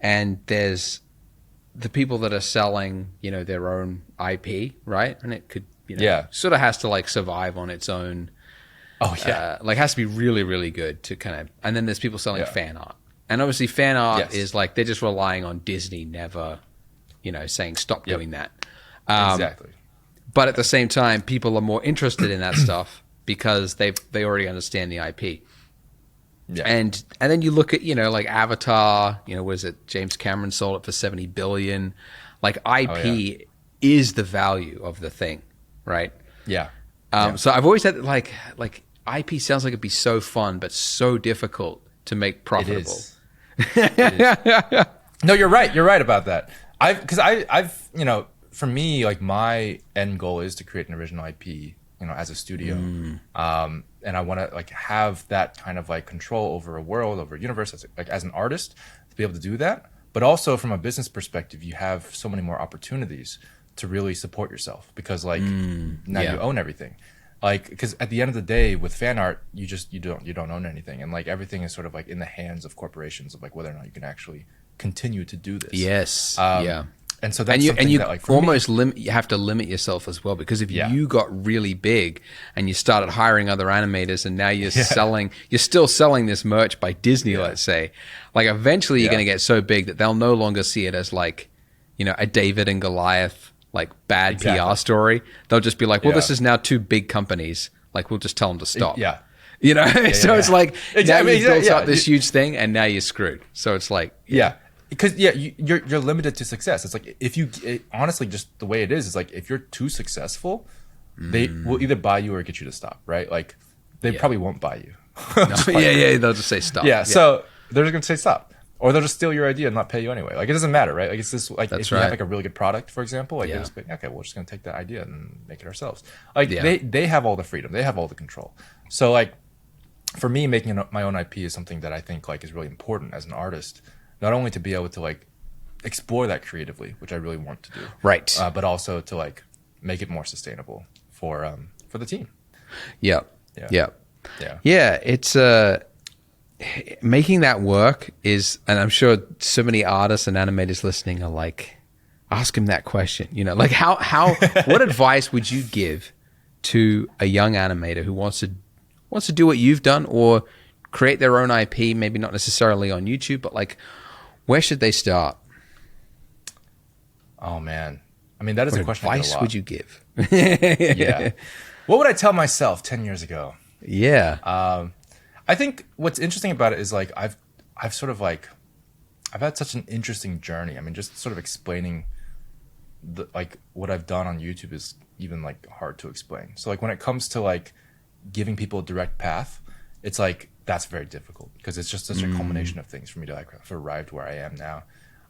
and there's the people that are selling, you know, their own IP, right? And it could, you know, sort of has to like survive on its own. Oh yeah, like has to be really, really good to kind of. And then there's people selling fan art, and obviously fan art is like they're just relying on Disney never, you know, saying stop doing that. Exactly. But at the same time, people are more interested in that stuff because they already understand the IP. Yeah. And then you look at, you know, like Avatar, you know, was it James Cameron sold it for $70 billion? Like IP is the value of the thing, right? Yeah. So I've always had like IP sounds like it'd be so fun, but so difficult to make profitable. It is. No, you're right. You're right about that. I've, you know, for me, like my end goal is to create an original IP, you know, as a studio. And I want to like have that kind of like control over a world, over a universe, as an artist to be able to do that. But also from a business perspective, you have so many more opportunities to really support yourself because like now you own everything. Like, because at the end of the day with fan art, you don't own anything. And like everything is sort of like in the hands of corporations of like whether or not you can actually continue to do this. Yes. And so that's you that, like, almost you have to limit yourself as well, because if you got really big and you started hiring other animators and now you're still selling this merch by Disney, let's say, like eventually you're going to get so big that they'll no longer see it as like, you know, a David and Goliath, like bad PR story. They'll just be like, well, this is now two big companies. Like we'll just tell them to stop. You know, it's like now you've built up this huge thing and now you're screwed. So it's like, because you're limited to success. It's like if honestly, just the way it is like if you're too successful, they will either buy you or get you to stop, right? Like they probably won't buy you. They'll just say stop. So they're just gonna say stop, or they'll just steal your idea and not pay you anyway. Like it doesn't matter, right? Like it's this like if you have like a really good product, for example, like they're just like, okay, we're just gonna take that idea and make it ourselves. Like they have all the freedom, they have all the control. So like for me, making my own IP is something that I think like is really important as an artist. Not only to be able to like explore that creatively, which I really want to do, right? But also to like make it more sustainable for the team. Yeah. It's making that work is, and I'm sure so many artists and animators listening are like, ask him that question. You know, like how what advice would you give to a young animator who wants to do what you've done or create their own IP? Maybe not necessarily on YouTube, but like, where should they start? Oh man, I mean that is a question. What advice would you give? What would I tell myself 10 years ago? I think what's interesting about it is like I've sort of like I've had such an interesting journey. I mean, just sort of explaining like what I've done on YouTube is even like hard to explain. So like when it comes to like giving people a direct path, it's like that's very difficult because it's just such a culmination of things for me to like have arrived where I am now.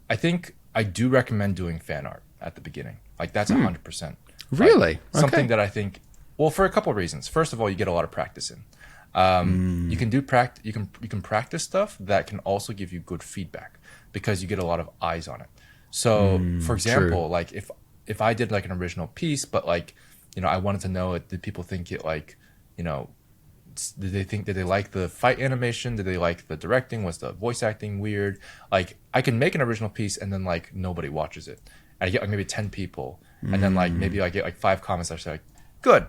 I think I do recommend doing fan art at the beginning. Like that's 100%. Really? Like, something that I think, well, for a couple of reasons. First of all, you get a lot of practice in. You can you can practice stuff that can also give you good feedback because you get a lot of eyes on it. So for example, true. like if I did like an original piece, but like, you know, I wanted to know, did people think it like, you know, did they like the fight animation? Did they like the directing? Was the voice acting weird? Like I can make an original piece and then like nobody watches it. And I get like maybe 10 people and then like maybe I get like 5 comments that say like, good.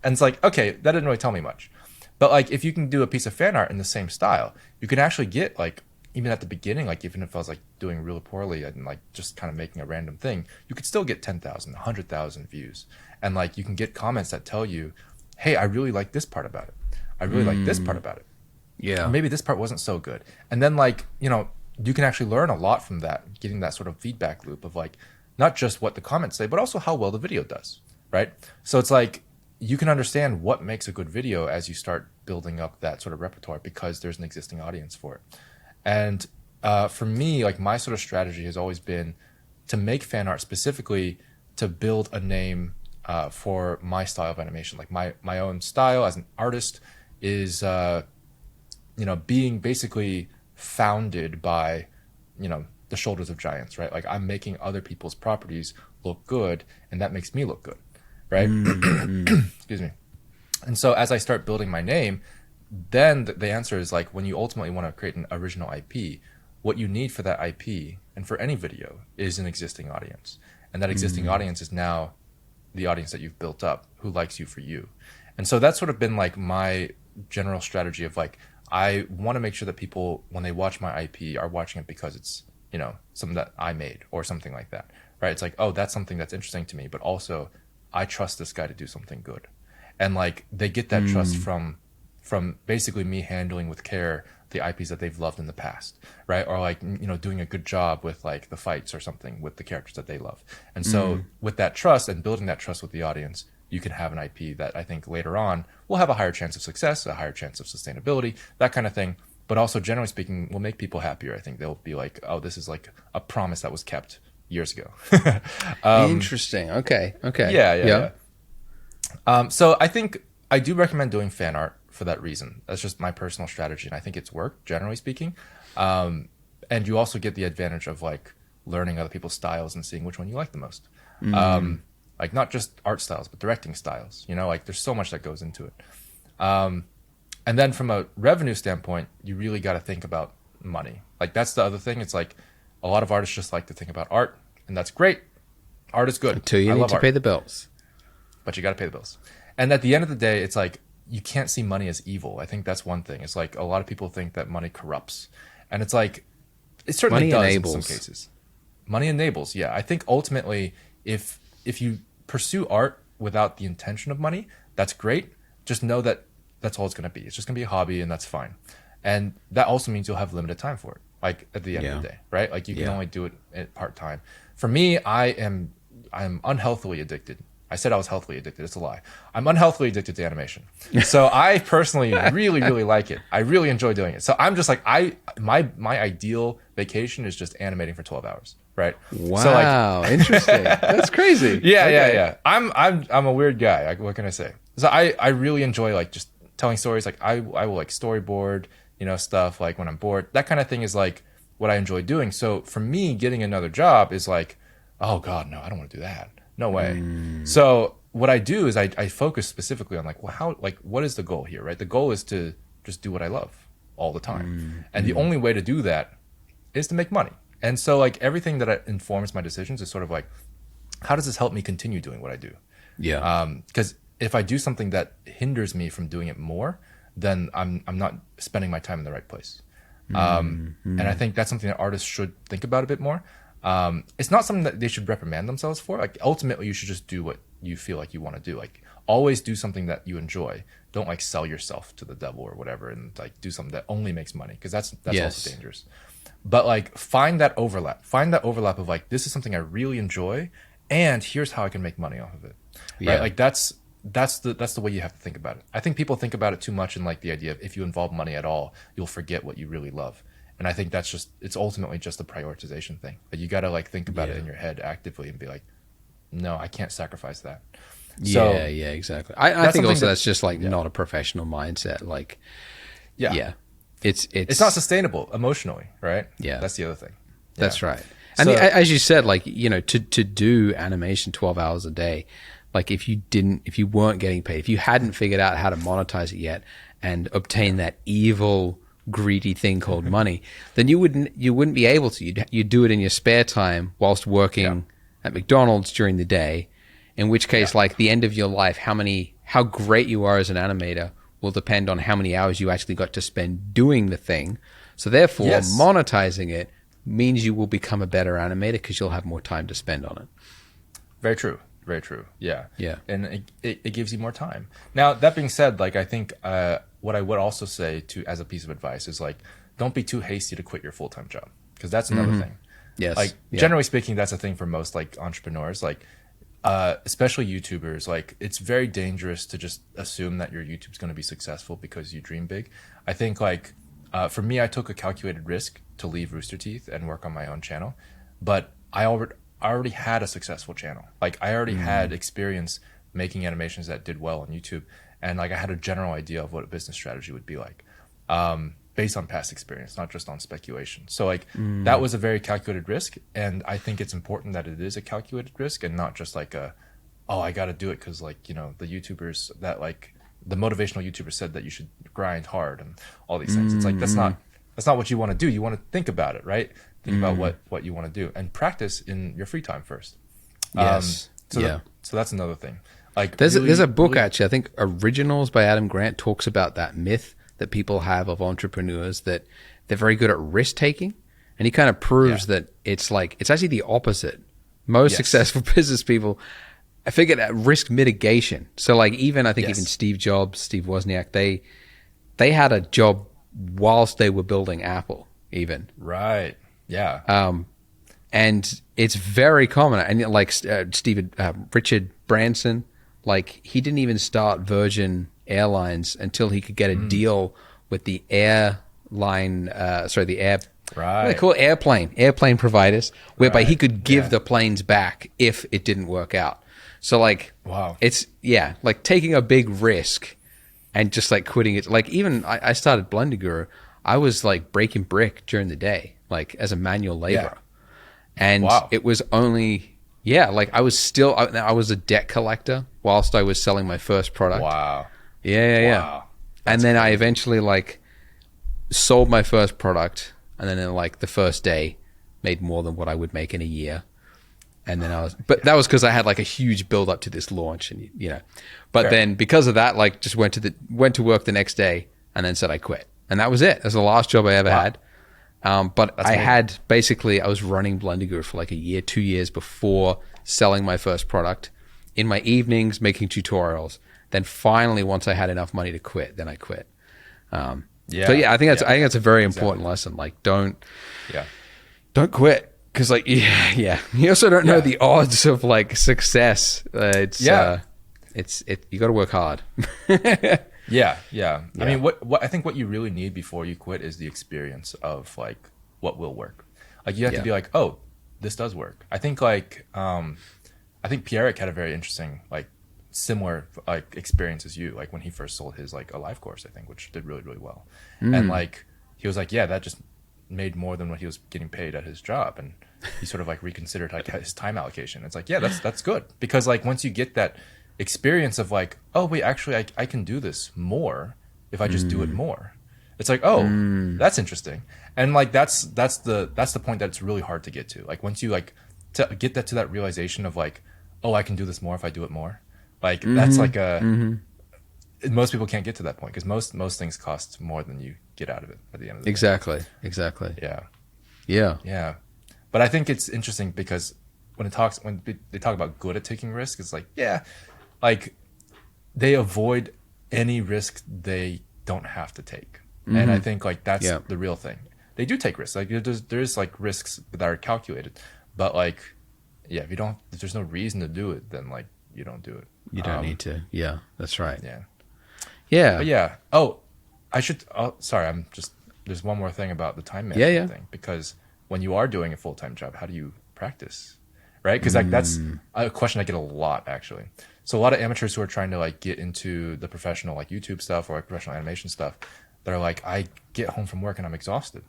And it's like, okay, that didn't really tell me much. But like if you can do a piece of fan art in the same style, you can actually get like, even at the beginning, like even if I was like doing really poorly and like just kind of making a random thing, you could still get 10,000, 100,000 views. And like you can get comments that tell you, hey, I really like this part about it. I really like this part about it. Yeah. Or maybe this part wasn't so good. And then like, you know, you can actually learn a lot from that, getting that sort of feedback loop of like, not just what the comments say, but also how well the video does, right? So it's like, you can understand what makes a good video as you start building up that sort of repertoire because there's an existing audience for it. And for me, like my sort of strategy has always been to make fan art specifically to build a name for my style of animation. Like my own style as an artist is, you know, being basically founded by, you know, the shoulders of giants, right? Like I'm making other people's properties look good, and that makes me look good, right? Excuse me. And so as I start building my name, then the answer is like when you ultimately want to create an original IP, what you need for that IP and for any video is an existing audience. And that existing audience is now the audience that you've built up who likes you for you. And so that's sort of been like my general strategy of like, I want to make sure that people, when they watch my IP, are watching it because it's, you know, something that I made or something like that, right? It's like, oh, that's something that's interesting to me, but also I trust this guy to do something good. And like they get that trust from basically me handling with care the IPs that they've loved in the past, right? Or like, you know, doing a good job with like the fights or something with the characters that they love. And so with that trust and building that trust with the audience, you can have an IP that I think later on will have a higher chance of success, a higher chance of sustainability, that kind of thing. But also generally speaking, will make people happier. I think they'll be like, oh, this is like a promise that was kept years ago. Interesting. Okay. Yeah. So I think I do recommend doing fan art for that reason. That's just my personal strategy, and I think it's worked, generally speaking. And you also get the advantage of like learning other people's styles and seeing which one you like the most. Like not just art styles, but directing styles. You know, like there's so much that goes into it. And then from a revenue standpoint, you really got to think about money. Like that's the other thing. It's like a lot of artists just like to think about art, and that's great. Art is good. Until you need to pay the bills. But you got to pay the bills. And at the end of the day, it's like you can't see money as evil. I think that's one thing. It's like a lot of people think that money corrupts. And it's like it certainly does in some cases. Money enables. Yeah. I think ultimately if you pursue art without the intention of money, that's great. Just know that that's all it's going to be. It's just going to be a hobby, and that's fine. And that also means you'll have limited time for it. Like at the end of the day, right? Like you can only do it at part time. For me, I'm unhealthily addicted. I said I was healthily addicted. It's a lie. I'm unhealthily addicted to animation. So I personally really, really like it. I really enjoy doing it. So I'm just like, my ideal vacation is just animating for 12 hours. Right. Wow. So like, interesting. That's crazy. Yeah. I'm a weird guy. Like, what can I say? So I really enjoy like just telling stories. Like I will like storyboard, you know, stuff like when I'm bored, that kind of thing is like what I enjoy doing. So for me, getting another job is like, oh God, no, I don't want to do that. No way. So what I do is I focus specifically on like, well, what is the goal here, right? The goal is to just do what I love all the time. And the only way to do that is to make money. And so like everything that informs my decisions is sort of like, how does this help me continue doing what I do? Yeah. Because if I do something that hinders me from doing it more, then I'm not spending my time in the right place. And I think that's something that artists should think about a bit more. It's not something that they should reprimand themselves for. Like ultimately you should just do what you feel like you want to do. Like always do something that you enjoy. Don't like sell yourself to the devil or whatever and like do something that only makes money, because that's also dangerous. But like find that overlap of like, this is something I really enjoy and here's how I can make money off of it. Right? Like that's the way you have to think about it. I think people think about it too much in like the idea of if you involve money at all, you'll forget what you really love. And I think it's ultimately just a prioritization thing. But you got to like think about it in your head actively and be like, no, I can't sacrifice that. So yeah, exactly. I think also that's just like not a professional mindset. Like, yeah, it's not sustainable emotionally, right? Yeah, that's the other thing. That's right. And as you said, like, you know, to do animation 12 hours a day, like if you weren't getting paid, if you hadn't figured out how to monetize it yet and obtain that evil, greedy thing called money, then you wouldn't be able to. You'd do it in your spare time whilst working at McDonald's during the day, in which case, like, the end of your life, how great you are as an animator will depend on how many hours you actually got to spend doing the thing. So therefore, monetizing it means you will become a better animator because you'll have more time to spend on it. Very true. Very true. Yeah. Yeah. And it gives you more time. Now, that being said, like, I think what I would also say as a piece of advice is, like, don't be too hasty to quit your full-time job, because that's another thing. Yes. Like, generally speaking, that's a thing for most, like, entrepreneurs, like, especially YouTubers. Like, it's very dangerous to just assume that your YouTube's going to be successful because you dream big. I think, like, for me, I took a calculated risk to leave Rooster Teeth and work on my own channel, but I already had a successful channel. Like, I already had experience making animations that did well on YouTube, and, like, I had a general idea of what a business strategy would be like, based on past experience, not just on speculation. So, like, that was a very calculated risk, and I think it's important that it is a calculated risk and not just like I got to do it because, like, you know, the YouTubers that, like, the motivational YouTubers said that you should grind hard and all these things. It's like, that's not what you want to do. You want to think about it, right? Think about what you want to do and practice in your free time first. Yes. So that's another thing. Like, there's a book, actually, I think Originals by Adam Grant talks about that myth that people have of entrepreneurs, that they're very good at risk taking. And he kind of proves that it's actually the opposite. Most successful business people, I figured, at risk mitigation. So, like, even Steve Jobs, Steve Wozniak, they had a job whilst they were building Apple, even. Right. Yeah. And it's very common. And like Richard Branson, like, he didn't even start Virgin Airlines until he could get a deal with the airplane providers, whereby he could give the planes back if it didn't work out. So, like, it's like taking a big risk and just, like, quitting it. Like, even I started Blender Guru, I was, like, breaking brick during the day, like, as a manual laborer. And it was only, like, I was a debt collector whilst I was selling my first product. Wow. Yeah. And then I eventually, like, sold my first product, and then in, like, the first day made more than what I would make in a year. And then that was because I had, like, a huge build up to this launch, and, you know, but then because of that, like, just went to work the next day and then said I quit. And that was it. That was the last job I ever had. But I was running Blender Guru for like a year, 2 years before selling my first product, in my evenings making tutorials. Then finally, once I had enough money to quit, then I quit. So I think that's a very important lesson. Like, don't quit, because, like, you also don't know the odds of, like, success. You got to work hard. Yeah. I mean, what I think what you really need before you quit is the experience of, like, what will work. Like, you have to be like, oh, this does work. I think, like, Pierrick had a very interesting, like, similar, like, experience as you, like, when he first sold his, like, a live course, I think, which did really, really well. And, like, he was like, that just made more than what he was getting paid at his job. And he sort of, like, reconsidered, like, his time allocation. It's like, that's good, because, like, once you get that experience of, like, oh wait, actually I can do this more if I just do it more, it's like, oh, that's interesting. And, like, that's the point that it's really hard to get to. Like, once you, like, to get that to that realization of, like, oh, I can do this more if I do it more, like, that's like most people can't get to that point, because most things cost more than you get out of it at the end of the day. Exactly. Yeah. But I think it's interesting because when they talk about good at taking risks, it's like, like, they avoid any risk they don't have to take. And I think, like, that's the real thing. They do take risks. Like, there's like risks that are calculated, but, like, if there's no reason to do it, then, like, you don't do it. You don't need to. Yeah, that's right. Yeah. But there's one more thing about the time management thing, because when you are doing a full-time job, how do you practice? right? Because like that's a question I get a lot actually. So a lot of amateurs who are trying to like get into the professional like YouTube stuff or like professional animation stuff, they're like, I get home from work and I'm exhausted,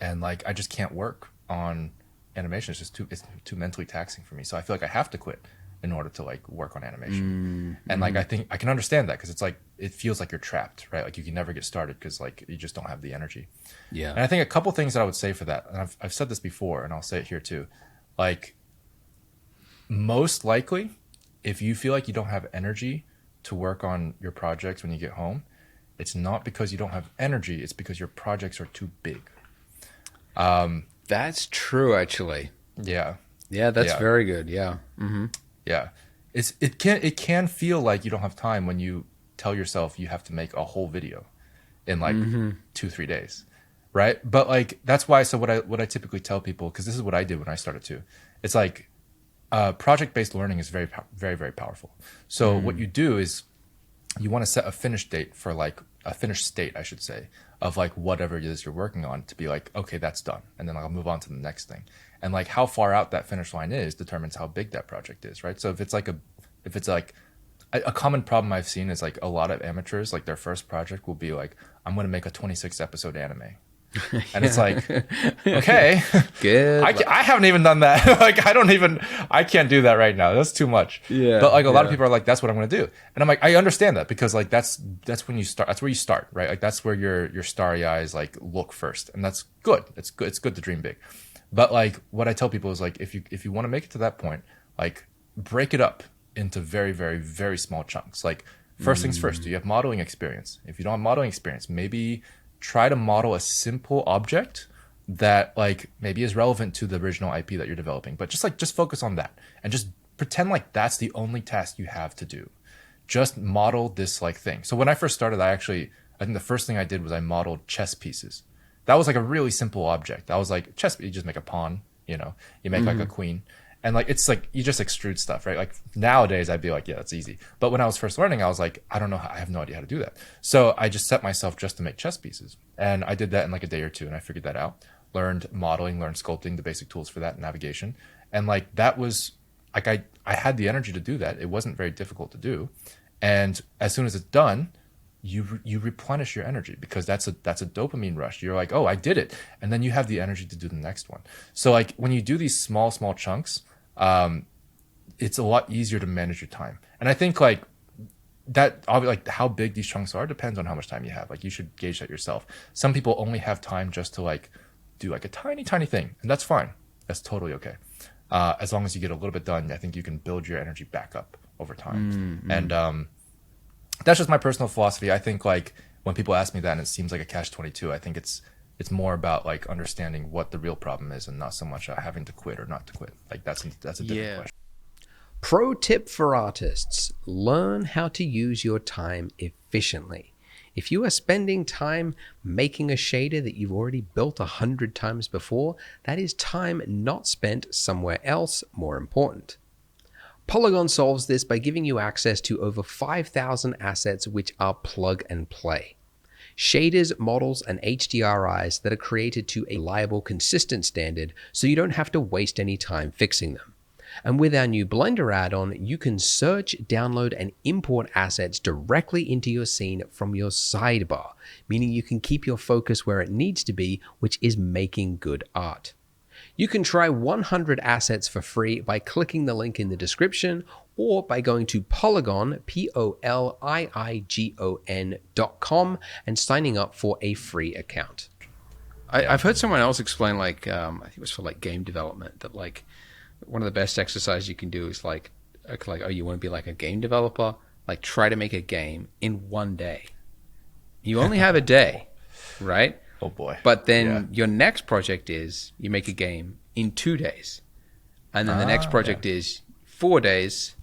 and like I just can't work on animation. It's too mentally taxing for me. So I feel like I have to quit in order to like work on animation. And like I think I can understand that, because it's like it feels like you're trapped, right? Like you can never get started because like you just don't have the energy. Yeah. And I think a couple things that I would say for that, and I've said this before and I'll say it here too, like most likely if you feel like you don't have energy to work on your projects when you get home, it's not because you don't have energy, it's because your projects are too big. That's true, actually. Yeah. Yeah, that's very good. Yeah. Yeah. It can feel like you don't have time when you tell yourself you have to make a whole video in like 2-3 days. Right. But like, that's why, so what I typically tell people, because this is what I did when I started too. It's like, project-based learning is very, very, very powerful. So what you do is you want to set a finish date for like a finished state, I should say, of like whatever it is you're working on, to be like, okay, that's done. And then I'll move on to the next thing. And like how far out that finish line is determines how big that project is, right? So if it's like a common problem I've seen is like a lot of amateurs, like their first project will be like, I'm going to make a 26 episode anime. And it's like, okay, good. I haven't even done that. Like, I can't do that right now. That's too much. Yeah. But like a lot of people are like, that's what I'm going to do. And I'm like, I understand that, because like, that's when you start, that's where you start, right? Like that's where your starry eyes like look first. And that's good. It's good. It's good to dream big. But like what I tell people is like, if you want to make it to that point, like break it up into very, very, very small chunks. Like first things first, do you have modeling experience? If you don't have modeling experience, maybe try to model a simple object that like maybe is relevant to the original IP that you're developing, but just focus on that and just pretend like that's the only task you have to do. Just model this like thing. So when I first started, I think the first thing I did was I modeled chess pieces. That was like a really simple object. I was like, chess, you just make a pawn, you make like a queen. And like, it's like, you just extrude stuff, right? Like nowadays I'd be like, yeah, that's easy. But when I was first learning, I was like, I don't know, I have no idea how to do that. So I just set myself just to make chess pieces. And I did that in like a day or two, and I figured that out. Learned modeling, learned sculpting, the basic tools for that, navigation. And like, that was like, I had the energy to do that. It wasn't very difficult to do. And as soon as it's done, you replenish your energy, because that's a dopamine rush. You're like, oh, I did it. And then you have the energy to do the next one. So like when you do these small chunks, it's a lot easier to manage your time. And I think like that, like how big these chunks are depends on how much time you have. Like you should gauge that yourself. Some people only have time just to like do like a tiny thing, and that's fine. That's totally okay. As long as you get a little bit done, I think you can build your energy back up over time. And that's just my personal philosophy. I think like when people ask me that and it seems like a catch-22, I think it's more about like understanding what the real problem is, and not so much having to quit or not to quit. Like that's a different question. Pro tip for artists: learn how to use your time efficiently. If you are spending time making a shader that you've already built 100 times before, that is time not spent somewhere else more important. Polygon solves this by giving you access to over 5,000 assets which are plug and play. Shaders, models, and HDRIs that are created to a reliable, consistent standard, so you don't have to waste any time fixing them. And with our new Blender add-on, you can search, download, and import assets directly into your scene from your sidebar, meaning you can keep your focus where it needs to be, which is making good art. You can try 100 assets for free by clicking the link in the description, or by going to Polygon, POLIIGON.com, and signing up for a free account. I've heard someone else explain, like, I think it was for like game development, that like one of the best exercises you can do is like, oh, you want to be like a game developer? Like try to make a game in one day. You only have a day, right? Oh boy. But then your next project is you make a game in 2 days. And then the next project is 4 days,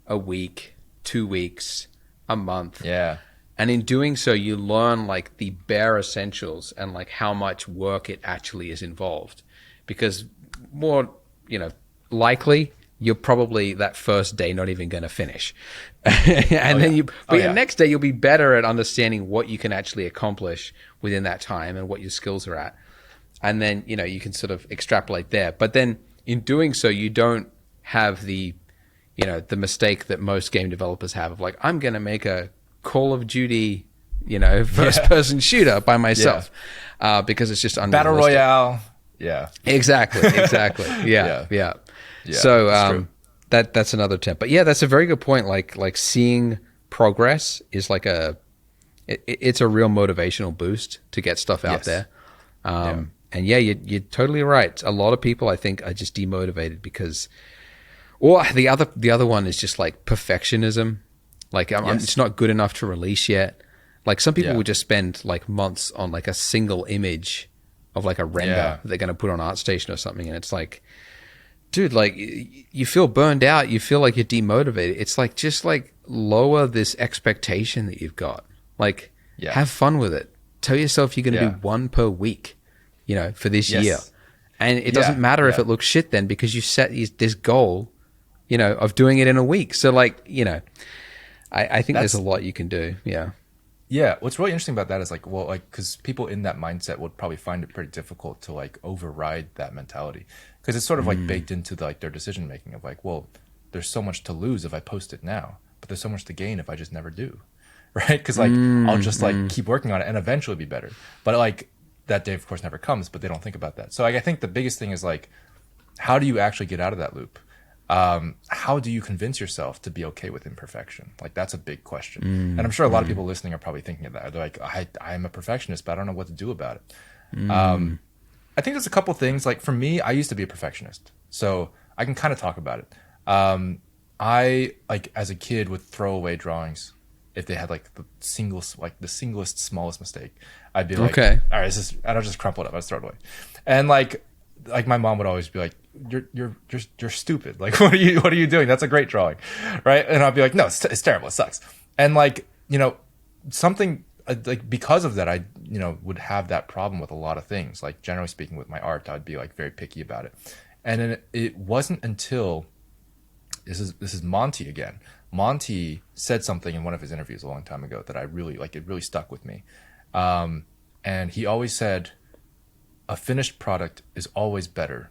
a week, 2 weeks, a month. Yeah. And in doing so, you learn like the bare essentials and like how much work it actually is involved. Because more, likely you're probably that first day not even going to finish. And then the next day you'll be better at understanding what you can actually accomplish within that time and what your skills are at. And then, you can sort of extrapolate there. But then in doing so, you don't have the mistake that most game developers have of like, I'm going to make a Call of Duty, first person shooter by myself, because it's just unrealistic. Battle Royale. Yeah. Exactly. Yeah. So that's another attempt. But yeah, that's a very good point. Like seeing progress is like it's a real motivational boost to get stuff out there. And yeah, you're totally right. A lot of people, I think, are just demotivated because, or the other one is just like perfectionism. Like it's not good enough to release yet. Like some people will just spend like months on like a single image of like a render that they're going to put on ArtStation or something, and it's like, dude, like you feel burned out, you feel like you're demotivated. It's like just like lower this expectation that you've got. Like have fun with it. Tell yourself you're going to do one per week, for this year, and it doesn't matter if it looks shit then, because you set this goal, of doing it in a week. So like, I think there's a lot you can do. Yeah. Yeah. What's really interesting about that is like, well, like, because people in that mindset would probably find it pretty difficult to like override that mentality, because it's sort of like baked into like their decision making of like, well, there's so much to lose if I post it now, but there's so much to gain if I just never do, right? Because like I'll just like keep working on it and eventually be better. But like that day, of course, never comes. But they don't think about that. So like, I think the biggest thing is like, how do you actually get out of that loop? How do you convince yourself to be okay with imperfection? Like that's a big question. And I'm sure a lot of people listening are probably thinking of that. They're like, I'm a perfectionist, but I don't know what to do about it. I think there's a couple things. Like for me, I used to be a perfectionist, so I can kind of talk about it. I like as a kid would throw away drawings if they had like the singlest smallest mistake. I'd be like, all right, I don't just crumple it up, I just throw it away. And like my mom would always be like, you're stupid. Like, what are you doing? That's a great drawing, right? And I'd be like, no, it's terrible. It sucks. And like, something like because of that, I would have that problem with a lot of things. Like generally speaking, with my art, I'd be like very picky about it. And then it wasn't until this is Monty again. Monty said something in one of his interviews a long time ago that I really like. It really stuck with me. And he always said, a finished product is always better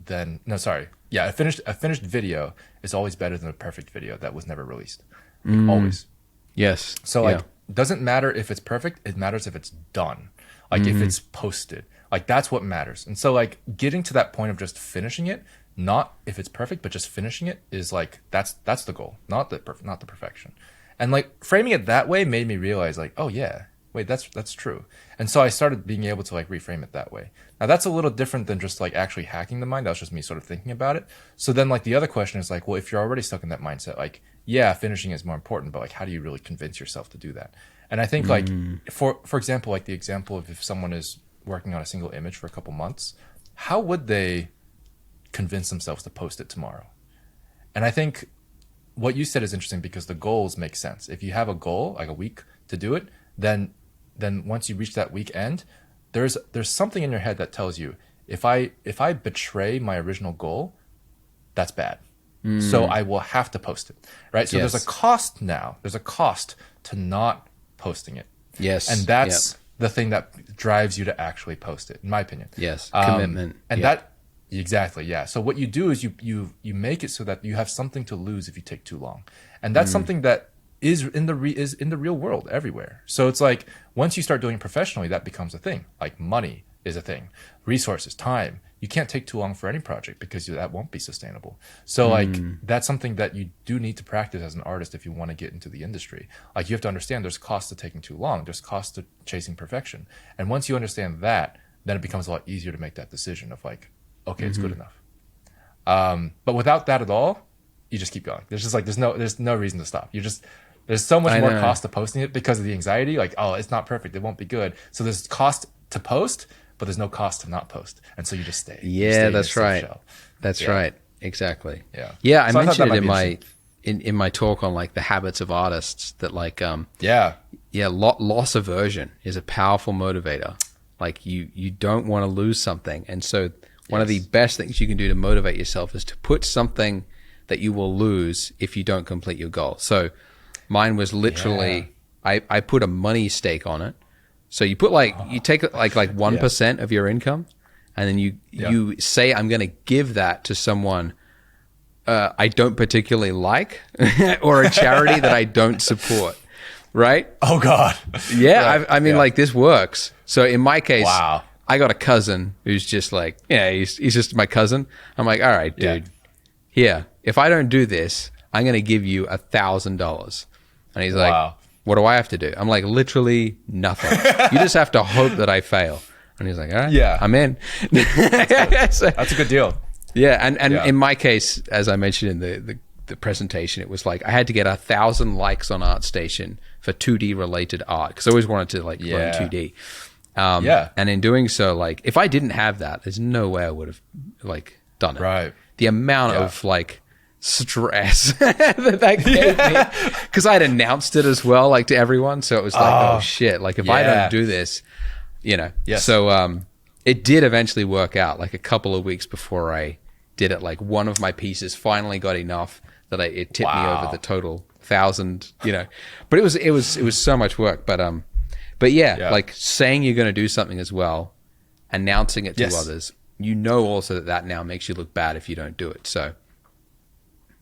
than a finished video is always better than a perfect video that was never released. Like, always. Yes. So like it doesn't matter if it's perfect, it matters if it's done. Like if it's posted. Like that's what matters. And so like getting to that point of just finishing it, not if it's perfect, but just finishing it is like that's the goal, not the perfection. And like framing it that way made me realize like, oh yeah, wait, that's true. And so I started being able to like reframe it that way. Now that's a little different than just like actually hacking the mind. That was just me sort of thinking about it. So then like the other question is like, well, if you're already stuck in that mindset, like, yeah, finishing is more important, but like, how do you really convince yourself to do that? And I think like, for example, like the example of if someone is working on a single image for a couple months, how would they convince themselves to post it tomorrow? And I think what you said is interesting because the goals make sense. If you have a goal, like a week to do it, then once you reach that weekend, there's something in your head that tells you if I betray my original goal, that's bad. So I will have to post it, right? So there's a cost now. There's a cost to not posting it. Yes. And that's the thing that drives you to actually post it, in my opinion. Yes. Commitment. And that exactly, yeah. So what you do is you make it so that you have something to lose if you take too long. And that's something that is in the real world everywhere. So it's like once you start doing it professionally, that becomes a thing. Like money is a thing, resources, time. You can't take too long for any project because that won't be sustainable. So like that's something that you do need to practice as an artist if you want to get into the industry. Like you have to understand there's cost to taking too long. There's cost to chasing perfection. And once you understand that, then it becomes a lot easier to make that decision of like, okay, it's good enough. But without that at all, you just keep going. There's just like there's no reason to stop. There's so much more cost to posting it because of the anxiety. Like, oh, it's not perfect. It won't be good. So there's cost to post, but there's no cost to not post. And so you just stay. Yeah, that's right. That's right. Exactly. Yeah. Yeah, I mentioned it in my talk on like the habits of artists that like loss aversion is a powerful motivator. Like you don't want to lose something. And so one of the best things you can do to motivate yourself is to put something that you will lose if you don't complete your goal. So mine was literally, I put a money stake on it. So you put you take like 1% of your income and then you say, I'm going to give that to someone I don't particularly like, or a charity that I don't support, right? Oh God. Yeah, Right. I mean, like, this works. So in my case, Wow. I got a cousin who's just like, he's just my cousin. I'm like, all right, dude, here, if I don't do this, I'm going to give you $1,000. And he's like, what do I have to do? I'm like, literally nothing. You just have to hope that I fail. And he's like, all right, I'm in. That's a good deal. Yeah, and in my case, as I mentioned in the presentation, it was like I had to get 1,000 likes on ArtStation for 2D related art, because I always wanted to like learn 2D. And in doing so, like, if I didn't have that, there's no way I would have like done it. Right. The amount of like stress that gave me, because I'd announced it as well, like, to everyone, so it was like, oh shit, like, if I don't do this, you know. So it did eventually work out. Like, a couple of weeks before I did it, like, one of my pieces finally got enough that it tipped me over the total 1,000, you know. But it was so much work. But yeah, like, saying you're going to do something as well, announcing it to others, you know, also that now makes you look bad if you don't do it. So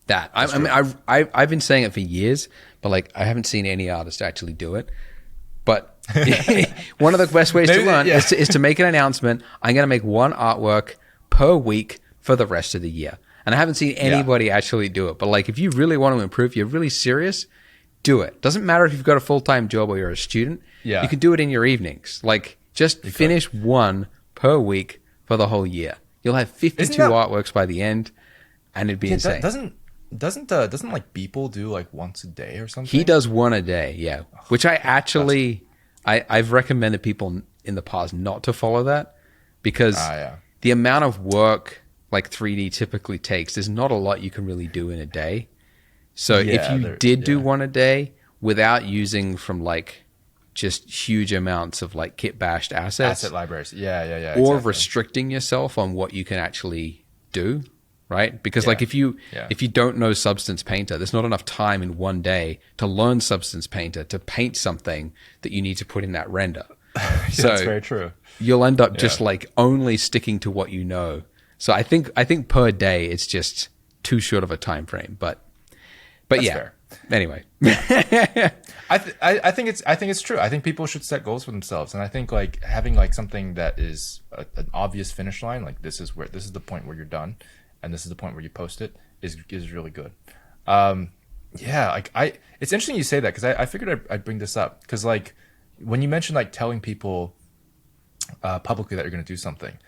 that I mean, I've been saying it for years, but like, I haven't seen any artist actually do it. But one of the best ways to learn is to make an announcement. I'm going to make one artwork per week for the rest of the year. And I haven't seen anybody actually do it. But like, if you really want to improve, you're really serious, do it. Doesn't matter if you've got a full-time job or you're a student. You can do it in your evenings. Like, just finish one per week for the whole year. You'll have 52 artworks by the end, and it'd be insane. Doesn't like Beeple do like once a day or something? He does one a day, which I actually I've recommended people in the past not to follow that, because the amount of work like 3D typically takes, there's not a lot you can really do in a day. So if you did do one a day without using from like just huge amounts of like kit bashed assets, asset libraries, or restricting yourself on what you can actually do, right? Because like, if you don't know Substance Painter, there's not enough time in one day to learn Substance Painter to paint something that you need to put in that render. So that's very true. You'll end up just like only sticking to what you know. So I think per day it's just too short of a time frame. But that's fair. Anyway, I think it's true. I think people should set goals for themselves, and I think like having like something that is an obvious finish line, like this is the point where you're done, and this is the point where you post it, is really good. It's interesting you say that, because I figured I'd bring this up, because like when you mentioned like telling people publicly that you're going to do something,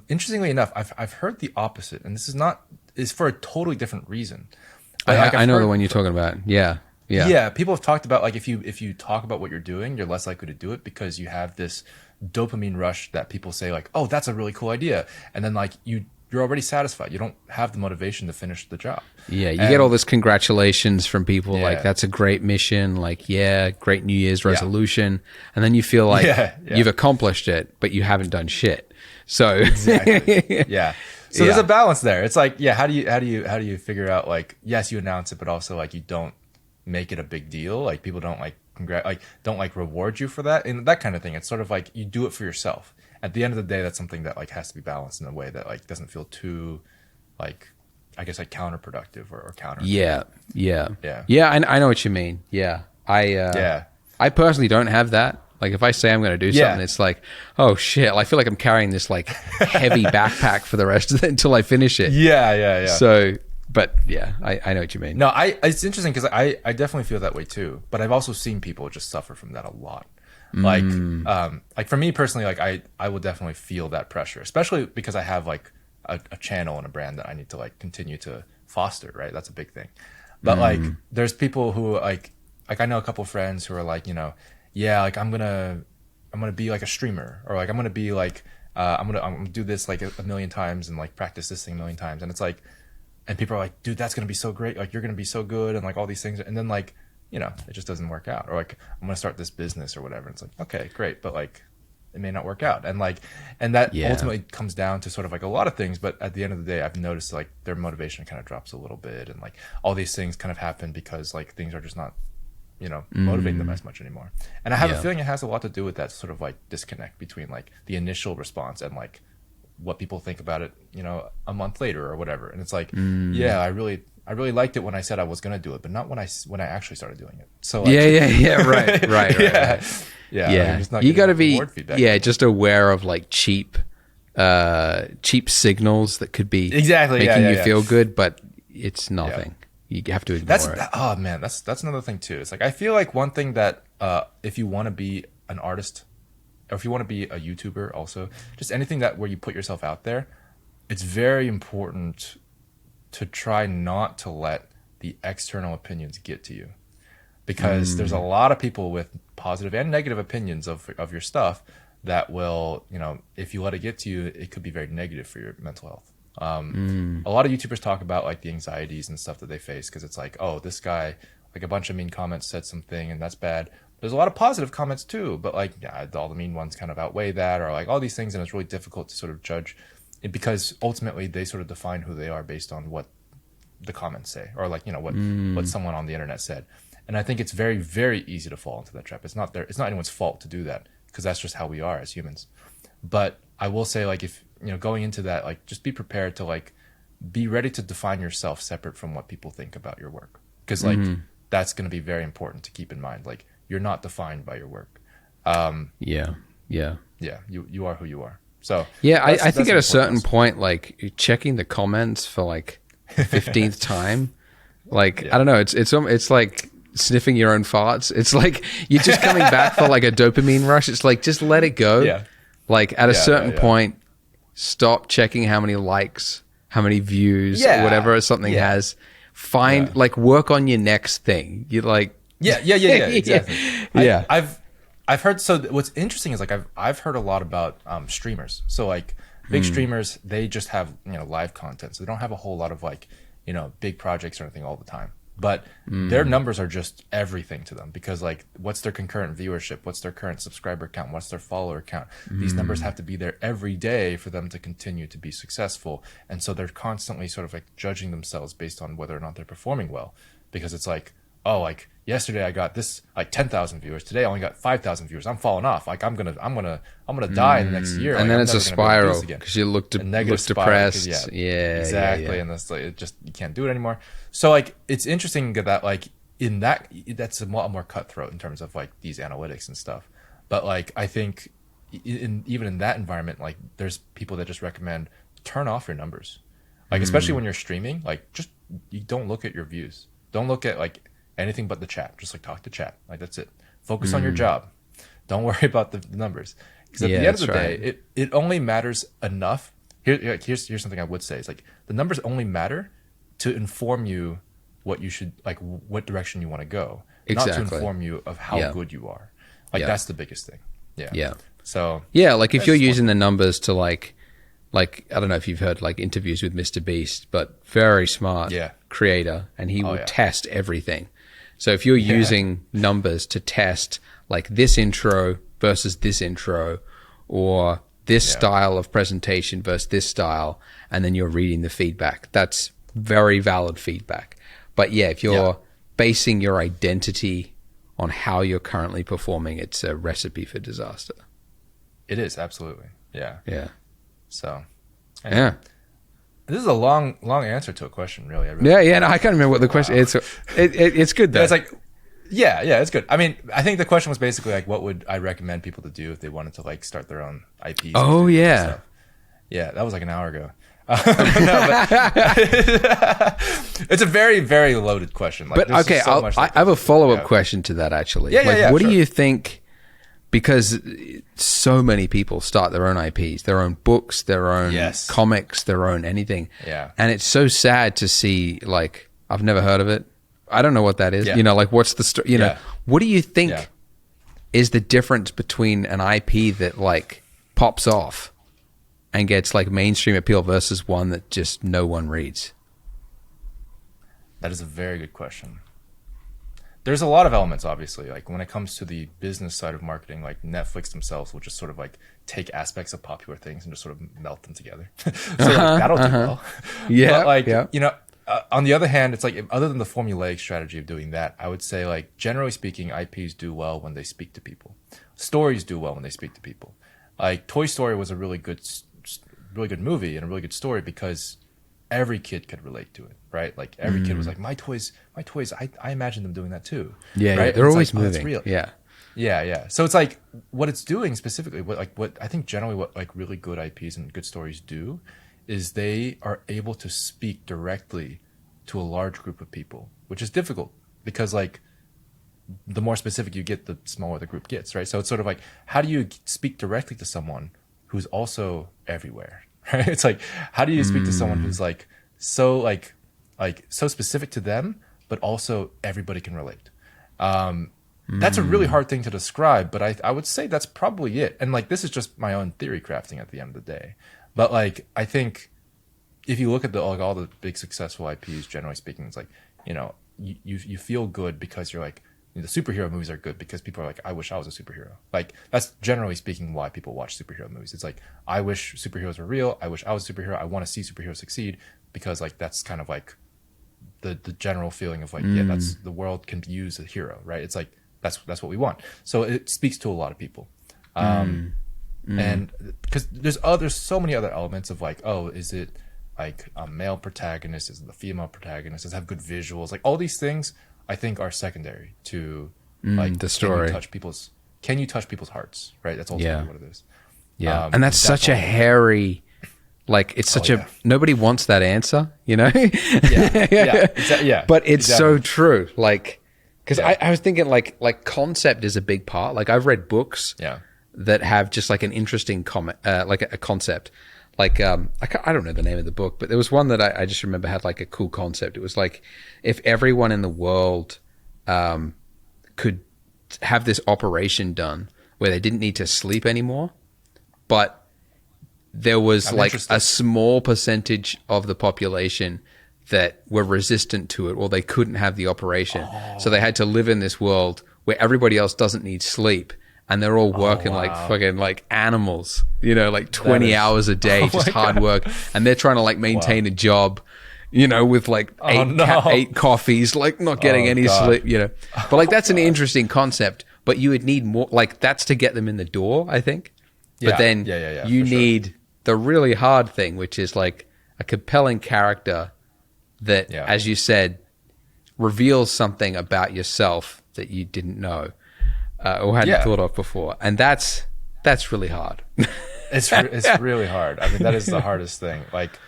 interestingly enough, I've heard the opposite, and this is for a totally different reason. I know the one you're talking about. Yeah. People have talked about like if you talk about what you're doing, you're less likely to do it, because you have this dopamine rush that people say like, oh, that's a really cool idea, and then like you're already satisfied. You don't have the motivation to finish the job. You get all this congratulations from people, like, that's a great mission, like, great New Year's resolution, and then you feel like you've accomplished it, but you haven't done shit. So So there's a balance there. It's like, how do you figure out like, yes, you announce it, but also like you don't make it a big deal. Like, people don't like don't like reward you for that, and that kind of thing. It's sort of like you do it for yourself. At the end of the day, that's something that like has to be balanced in a way that like doesn't feel too like, I guess, like counterproductive or counter. I know what you mean. I personally don't have that. Like, if I say I'm going to do something, it's like, oh shit, I feel like I'm carrying this like heavy backpack for the rest of it until I finish it. So, but I know what you mean. No, it's interesting, because I definitely feel that way too. But I've also seen people just suffer from that a lot. Like for me personally, like I will definitely feel that pressure, especially because I have like a channel and a brand that I need to like continue to foster, right? That's a big thing. But like, there's people who like I know a couple of friends who are like, you know, like I'm gonna be like a streamer, or like I'm gonna be like I'm gonna do this like a million times and like practice this thing a million times, and it's like, and people are like, dude, that's gonna be so great, like you're gonna be so good, and like all these things, and then like, you know, it just doesn't work out. Or like, I'm gonna start this business or whatever, and it's like, okay, great, but like it may not work out, and like, and that ultimately comes down to sort of like a lot of things. But at the end of the day, I've noticed like their motivation kind of drops a little bit, and like all these things kind of happen because like things are just not, you know, motivating them as much anymore. And I have a feeling it has a lot to do with that sort of like disconnect between like the initial response and like what people think about it, a month later or whatever. And it's like, yeah, I really liked it when I said I was going to do it, but not when I actually started doing it. So like, right. Yeah. You got to be just aware of like cheap signals that could be making you feel good, but it's nothing. You have to ignore it. Oh man, that's another thing too. It's like, I feel like one thing that if you want to be an artist, or if you want to be a YouTuber, also just anything that where you put yourself out there, it's very important to try not to let the external opinions get to you, because there's a lot of people with positive and negative opinions of your stuff that will, if you let it get to you, it could be very negative for your mental health. A lot of YouTubers talk about like the anxieties and stuff that they face, because it's like, oh, this guy, like a bunch of mean comments said something and that's bad. There's a lot of positive comments too, but like, yeah, all the mean ones kind of outweigh that, or like all these things, and it's really difficult to sort of judge it, because ultimately they sort of define who they are based on what the comments say, or like, what someone on the internet said. And I think it's very, very easy to fall into that trap. It's not anyone's fault to do that, because that's just how we are as humans. But I will say, like, if going into that, like, just be prepared to like be ready to define yourself separate from what people think about your work, because like that's going to be very important to keep in mind. Like, you're not defined by your work. You are who you are. So I think at a certain point, like checking the comments for like the 15th time, like I don't know, it's like sniffing your own farts. It's like you're just coming back for like a dopamine rush. It's like, just let it go. Like at a certain point, stop checking how many likes, how many views, or whatever something has. Find like, work on your next thing. You like exactly. I've heard, so what's interesting is like I've heard a lot about streamers. So like big streamers, they just have live content, so they don't have a whole lot of like big projects or anything all the time. But their numbers are just everything to them, because like, what's their concurrent viewership, what's their current subscriber count, what's their follower count? These numbers have to be there every day for them to continue to be successful. And so they're constantly sort of like judging themselves based on whether or not they're performing well, because it's like, oh, like yesterday I got this like 10,000 viewers, today I only got 5,000 viewers, I'm falling off, like I'm gonna die in the next year, and like, then it's a spiral because you look depressed. Exactly. And that's like, it just, you can't do it anymore. So like, it's interesting that like that's a lot more cutthroat in terms of like these analytics and stuff. But like, I think even in that environment, like there's people that just recommend turn off your numbers, like especially when you're streaming, like just, you don't look at your views, don't look at like anything but the chat, just like talk to chat, like that's it, focus on your job, don't worry about the numbers, because at the end of the day, it only matters enough. Here's something I would say, is like, the numbers only matter to inform you what you should, like what direction you want to go, not to inform you of how good you are. Like that's the biggest thing. So like if you're using the numbers to like I don't know if you've heard like interviews with Mr. Beast, but very smart creator, and he will test everything. So if you're using numbers to test like this intro versus this intro, or this style of presentation versus this style, and then you're reading the feedback, that's very valid feedback. But if you're basing your identity on how you're currently performing, it's a recipe for disaster. It is, absolutely. Yeah. So anyway. This is a long answer to a question, really. No, I can't remember what the question is. It's good though. It's like, it's good. I mean, I think the question was basically like, what would I recommend people to do if they wanted to like start their own IPs? Oh yeah, that was like an hour ago. It's a very, very loaded question. Like, but okay, I have a follow-up question to that actually. What do you think? Because so many people start their own IPs, their own books, their own comics, their own anything. And it's so sad to see, like, I've never heard of it. I don't know what that is. Like, what's the story? What do you think is the difference between an IP that, like, pops off and gets, like, mainstream appeal versus one that just no one reads? That is a very good question. There's a lot of elements, obviously. Like when it comes to the business side of marketing, like Netflix themselves will just sort of like take aspects of popular things and just sort of melt them together. So like, that'll do well. But like, on the other hand, it's like, other than the formulaic strategy of doing that, I would say like, generally speaking, IPs do well when they speak to people. Stories do well when they speak to people. Like Toy Story was a really good really good movie and a really good story because every kid could relate to it, right? Like every kid was like, my toys, I imagine them doing that too. Yeah, right? They're always like, moving. Oh, real. Yeah. Yeah. So it's like what it's doing specifically, what I think generally what like really good IPs and good stories do is they are able to speak directly to a large group of people, which is difficult because like the more specific you get, the smaller the group gets, right? So it's sort of like, how do you speak directly to someone who's also everywhere, right? It's like, how do you speak to someone who's like so specific to them, but also everybody can relate? That's a really hard thing to describe, but I would say that's probably it. And like, this is just my own theory crafting at the end of the day. But like, I think if you look at all the big successful IPs, generally speaking, it's like, you feel good because you're like, the superhero movies are good because people are like, I wish I was a superhero. Like, that's generally speaking why people watch superhero movies. It's like, I wish superheroes were real. I wish I was a superhero. I want to see superheroes succeed because like, that's kind of like the general feeling of like, yeah, that's the world can use a hero, right? It's like, that's what we want. So it speaks to a lot of people. And because there's so many other elements of like, oh, is it like a male protagonist? Is it the female protagonist? Does it have good visuals? Like all these things I think are secondary to like the story. Can you touch people's hearts? Right. That's ultimately what it is. Yeah. And that's such a hairy, like it's such nobody wants that answer, Yeah. But it's so true. Like, because I was thinking like concept is a big part. Like I've read books that have just like an interesting like a concept. Like I don't know the name of the book, but there was one that I just remember had like a cool concept. It was like if everyone in the world could have this operation done where they didn't need to sleep anymore, but there was a small percentage of the population that were resistant to it or they couldn't have the operation. So they had to live in this world where everybody else doesn't need sleep and they're all working like fucking like animals, like 20 hours a day, just hard work. And they're trying to like maintain a job, with like eight coffees, like not getting any sleep, But like that's an interesting concept, but you would need more, like that's to get them in the door, I think. But then you need the really hard thing, which is like a compelling character that, as you said, reveals something about yourself that you didn't know or hadn't thought of before, and that's really hard. It's really hard. I mean, that is the hardest thing. Like,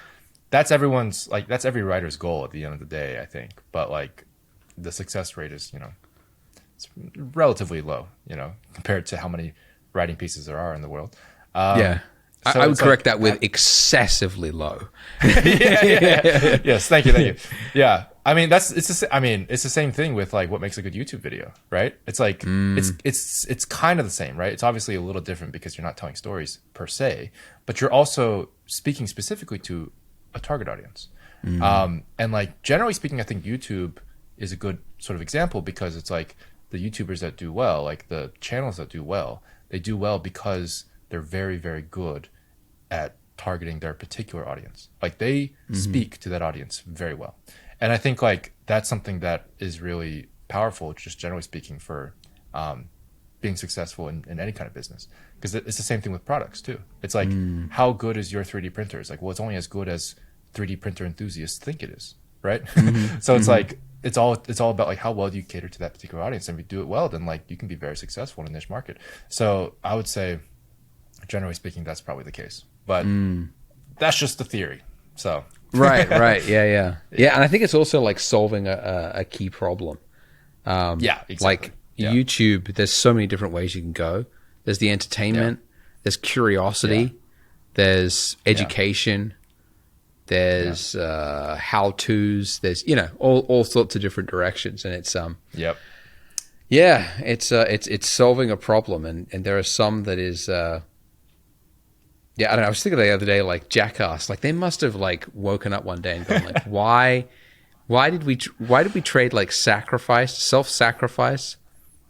that's every writer's goal at the end of the day, I think. But like, the success rate is it's relatively low, compared to how many writing pieces there are in the world. So I would correct that with excessively low. Yes, thank you. Yeah, I mean it's the same thing with like what makes a good YouTube video, right? It's like it's kind of the same, right? It's obviously a little different because you're not telling stories per se, but you're also speaking specifically to a target audience. And like generally speaking, I think YouTube is a good sort of example because it's like the YouTubers that do well, like the channels that do well, they do well because they're very, very good at targeting their particular audience. Like they speak to that audience very well. And I think like that's something that is really powerful, just generally speaking, for being successful in any kind of business. Because it's the same thing with products too. It's like, how good is your 3D printer? It's like, well, it's only as good as 3D printer enthusiasts think it is, right? So it's like, it's all about like how well do you cater to that particular audience. And if you do it well, then like you can be very successful in a niche market. So I would say, generally speaking, that's probably the case. But that's just the theory. So right, yeah. And I think it's also like solving a key problem. Exactly. Like YouTube, there's so many different ways you can go. There's the entertainment, there's curiosity, there's education, there's how-tos, there's all sorts of different directions, and it's it's solving a problem, and there are some that is. I don't know. I was thinking the other day, like Jackass, like they must have like woken up one day and gone like, why did we trade like self-sacrifice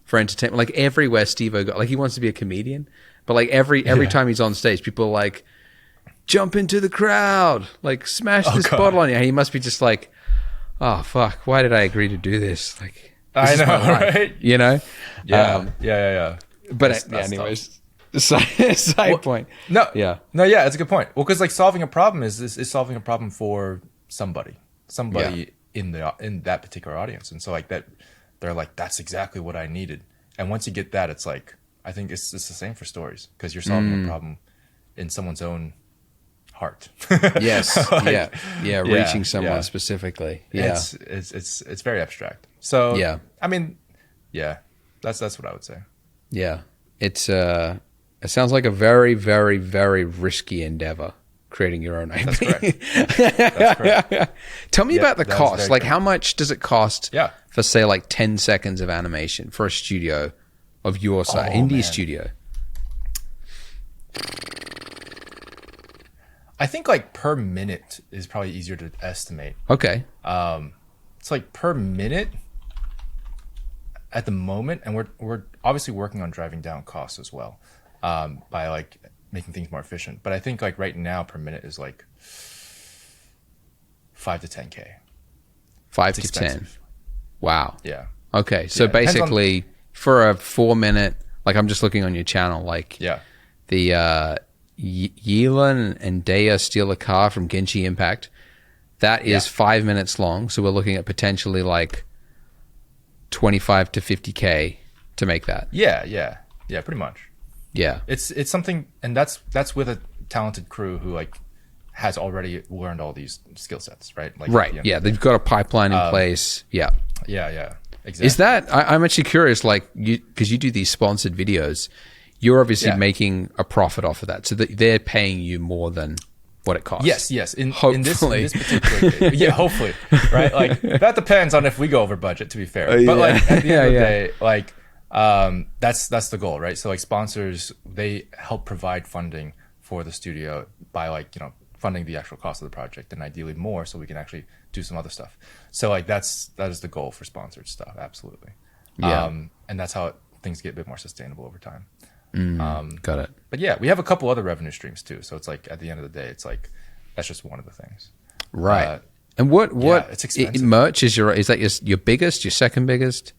for entertainment? Like everywhere Steve-O got, like he wants to be a comedian, but like every time he's on stage, people are like, jump into the crowd, like smash this bottle on you. He must be just like, oh fuck, why did I agree to do this? Like, I know, right? Yeah. Yeah. But anyways. Side point. No, Yeah. No, yeah, it's a good point. Well, because like solving a problem is solving a problem for somebody in that particular audience, and so like that, they're like, that's exactly what I needed. And once you get that, it's like, I think it's the same for stories, because you're solving a problem in someone's own heart. Yes. Like, reaching someone specifically. Yeah. It's very abstract. So yeah, I mean, yeah, that's what I would say. Yeah. It sounds like a very, very, very risky endeavor, creating your own IP. That's correct. That's correct. Tell me about the cost. Like, how much does it cost for, say, like 10 seconds of animation for a studio of your size, indie studio? I think like per minute is probably easier to estimate. Okay. It's like per minute at the moment, and we're obviously working on driving down costs as well, by like making things more efficient. But I think like right now per minute is like 5 to 10K. 5 to 10. Wow. Yeah. Okay. So basically for a 4-minute, like I'm just looking on your channel, like the Yelan and Daya steal a car from Genshin Impact. That is 5 minutes long. So we're looking at potentially like 25 to 50K to make that. Yeah, pretty much. Yeah. It's something, and that's with a talented crew who like has already learned all these skill sets, right? Like right. Yeah, they've got a pipeline in place. Yeah. Yeah. Exactly. Is that I'm actually curious, like because you do these sponsored videos, you're obviously making a profit off of that, so that they're paying you more than what it costs. Yes. In this particular case, hopefully, right? Like that depends on if we go over budget, to be fair. But like at the end of the day, like that's the goal, right? So like sponsors, they help provide funding for the studio by like, you know, funding the actual cost of the project, and ideally more, so we can actually do some other stuff. So like that is the goal for sponsored stuff, absolutely. And that's how things get a bit more sustainable over time. Got it. But yeah, we have a couple other revenue streams too. So it's like at the end of the day, it's like that's just one of the things. Right. And what it's expensive. merch is that your biggest, your second biggest?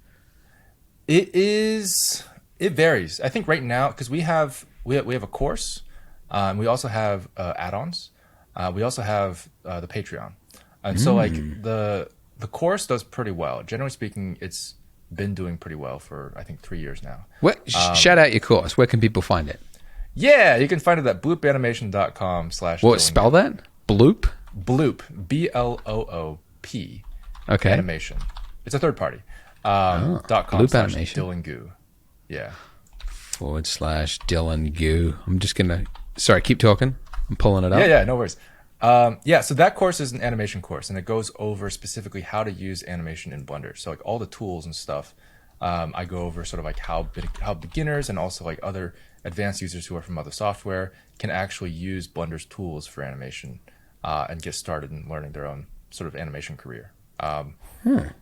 It varies. I think right now, because we have a course, we also have add-ons, we also have the Patreon, and so like the course does pretty well. Generally speaking, it's been doing pretty well for I think 3 years now. Shout out your course. Where can people find it? Yeah, you can find it at bloopanimation.com/. What, spell that? Bloop? Bloop. BLOOP. Okay. Animation. It's a third party. .com/Dillon Goo. Yeah. /Dillon Goo. I'm just gonna. Sorry, keep talking. I'm pulling it up. Yeah, no worries. So that course is an animation course, and it goes over specifically how to use animation in Blender. So like all the tools and stuff, I go over sort of like how beginners and also like other advanced users who are from other software can actually use Blender's tools for animation, and get started in learning their own sort of animation career.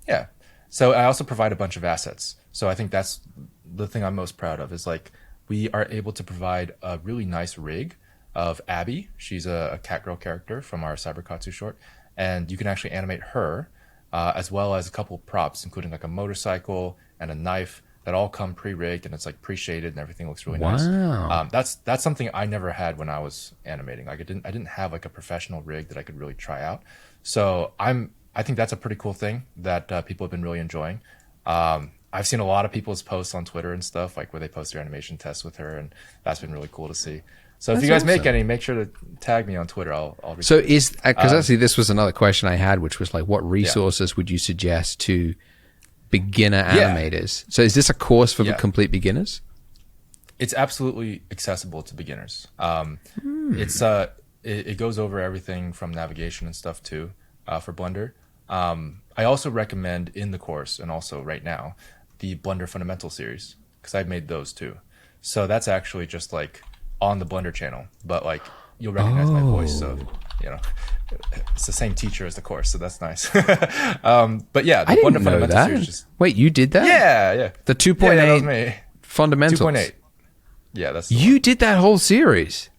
Yeah. So I also provide a bunch of assets. So I think that's the thing I'm most proud of, is like we are able to provide a really nice rig of Abby. She's a cat girl character from our Cyberkatsu short, and you can actually animate her, as well as a couple props, including like a motorcycle and a knife that all come pre-rigged, and it's like pre-shaded and everything looks really nice. That's something I never had when I was animating. Like I didn't have like a professional rig that I could really try out. So I think that's a pretty cool thing that people have been really enjoying. I've seen a lot of people's posts on Twitter and stuff, like where they post their animation tests with her, and that's been really cool to see. So if you guys make any, make sure to tag me on Twitter. I'll So is, because actually this was another question I had, which was like, what resources would you suggest to beginner animators? So is this a course for complete beginners? It's absolutely accessible to beginners. It goes over everything from navigation and stuff too, for Blender. I also recommend in the course, and also right now, the Blender Fundamental series, because I've made those too. So that's actually just like on the Blender channel, but like you'll recognize my voice, so you know it's the same teacher as the course, so that's nice. But yeah, the I Blender didn't know Fundamental that. series just... Wait, you did that? Yeah. The 2.8 that was me. fundamentals. 2.8. Yeah, that's the you one. did that whole series.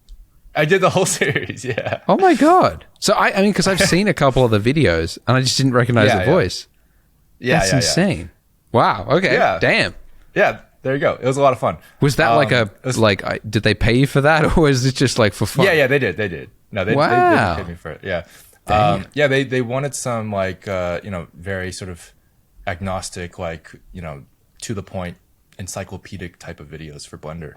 I did the whole series. Yeah. Oh my god. So I mean, because I've seen a couple of the videos and I just didn't recognize the voice. Yeah, That's insane. Wow. Okay. Yeah. Damn. Yeah, there you go. It was a lot of fun. Was that did they pay you for that, or was it just like for fun? Yeah, they did. No, they did pay me for it. Yeah. They wanted some like, very sort of agnostic, like, to the point, encyclopedic type of videos for Blender.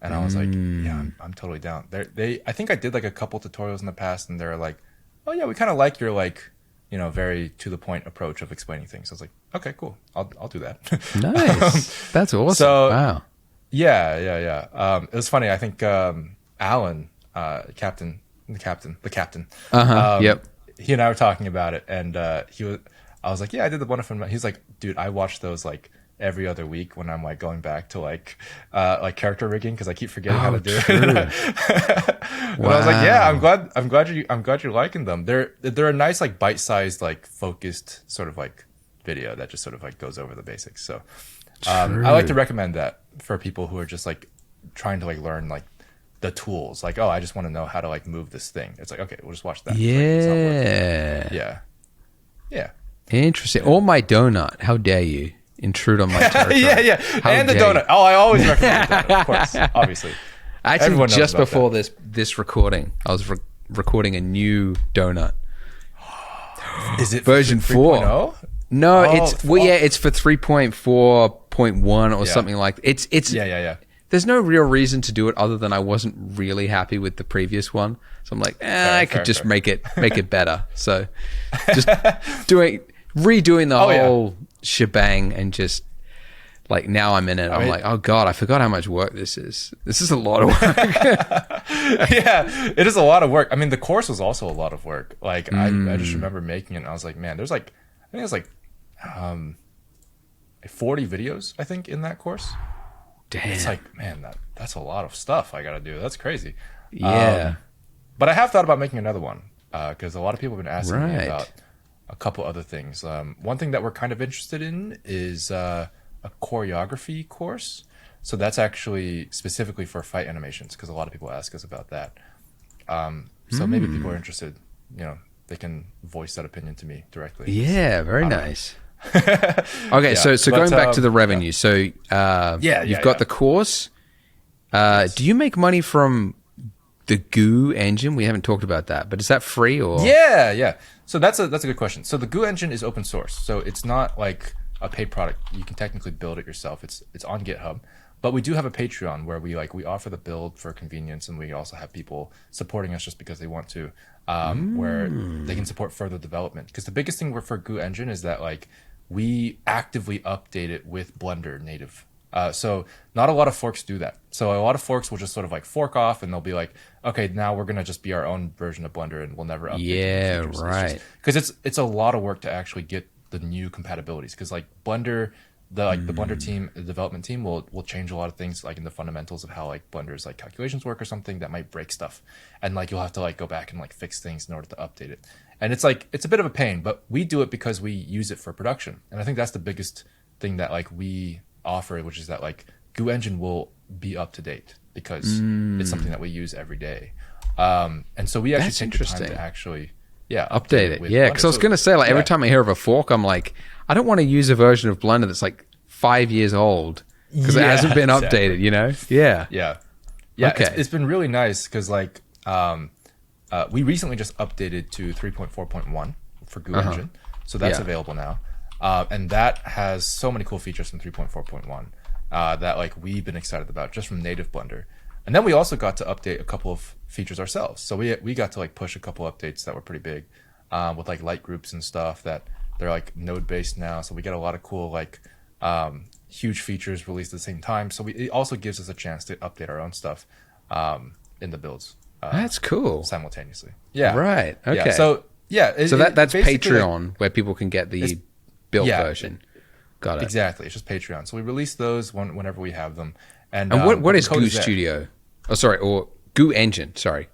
And I was like, yeah, I'm totally down. I think I did like a couple tutorials in the past, and they're like, oh yeah, we kind of like your like, very to the point approach of explaining things. I was like, okay, cool. I'll do that. Nice. That's awesome. So, wow. Yeah. It was funny. I think Alan, the captain. Yep. He and I were talking about it, and I was like, yeah, I did the one from. He's like, dude, I watch those like every other week when I'm like going back to like character rigging because I keep forgetting how to do it. And I was like, yeah, I'm glad you're liking them. They're a nice like bite-sized like focused sort of like video that just sort of like goes over the basics. So I like to recommend that for people who are just like trying to like learn like the tools. Like, oh, I just want to know how to like move this thing. It's like, okay, we'll just watch that. Yeah. Like, yeah. Interesting. Or my donut. How dare you intrude on my territory? Yeah. And the donut. Oh, I always recommend the donut, of course, obviously. Actually, just before this recording, I was recording a new donut. Is it version 4? No, it's for 3.4.1 or something like that. It's yeah. There's no real reason to do it other than I wasn't really happy with the previous one. So I'm like, I could just make it better. So just redoing the whole shebang, and just like now I'm in it. I'm like, oh God, I forgot how much work this is. This is a lot of work. Yeah, it is a lot of work. I mean, the course was also a lot of work. Like I just remember making it and I was like, man, there's like, I think it's like 40 videos, I think, in that course. Damn. It's like, man, that's a lot of stuff I got to do. That's crazy. Yeah. But I have thought about making another one because a lot of people have been asking me about a couple other things. One thing that we're kind of interested in is a choreography course. So that's actually specifically for fight animations because a lot of people ask us about that. So maybe people are interested, they can voice that opinion to me directly. Yeah, very nice. Okay, so going back to the revenue. So you've got the course. Yes. Do you make money from the Goo Engine? We haven't talked about that, but is that free or? Yeah. So that's a good question. So the Goo Engine is open source, so it's not like a paid product. You can technically build it yourself. It's on GitHub, but we do have a Patreon where we offer the build for convenience, and we also have people supporting us just because they want to, where they can support further development. Because the biggest thing for Goo Engine is that like we actively update it with Blender native. So not a lot of forks do that. So a lot of forks will just sort of like fork off and they'll be like, okay, now we're going to just be our own version of Blender and we'll never update. Yeah, right. Because it's a lot of work to actually get the new compatibilities. Because like Blender, the Blender team, the development team will change a lot of things like in the fundamentals of how like Blender's like calculations work or something that might break stuff. And like you'll have to like go back and like fix things in order to update it. And it's like, it's a bit of a pain, but we do it because we use it for production. And I think that's the biggest thing that like we offer, which is that like Goo Engine will be up to date because it's something that we use every day. And so we actually take the time to actually update it. Yeah, because I was going to say like every time I hear of a fork, I'm like, I don't want to use a version of Blender that's like 5 years old because it hasn't been updated, Yeah. Okay. It's been really nice because like we recently just updated to 3.4.1 for Goo Engine. So that's available now. And that has so many cool features from 3.4.1 that like we've been excited about just from native Blender. And then we also got to update a couple of features ourselves. So we got to like push a couple updates that were pretty big with like light groups and stuff that they're like node based now. So we get a lot of cool like huge features released at the same time. So it also gives us a chance to update our own stuff in the builds. That's cool. Simultaneously. Yeah. Right. Okay. Yeah. So that's Patreon like, where people can get the build version. Got it. Exactly. It's just Patreon. So we release those whenever we have them. And what is Goo Studio? Or Goo Engine. Sorry.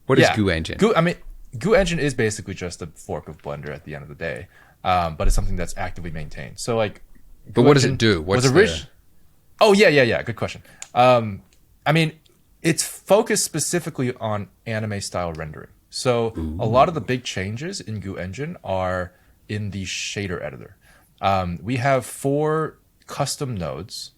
What is Goo Engine? Goo Engine is basically just a fork of Blender at the end of the day, but it's something that's actively maintained. So like, but what does it do? Oh yeah. Good question. It's focused specifically on anime style rendering. So a lot of the big changes in Goo Engine are in the shader editor. We have 4 custom nodes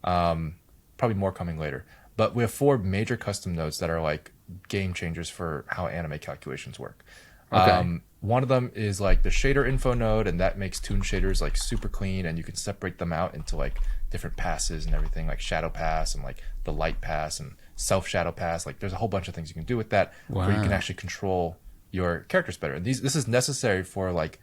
Probably more coming later. But we have 4 major custom nodes that are like game changers for how anime calculations work. Okay. One of them is like the shader info node, and that makes toon shaders like super clean, and you can separate them out into like different passes and everything, like shadow pass and like the light pass and self shadow pass. Like there's a whole bunch of things you can do with that where you can actually control your characters better. And this is necessary for like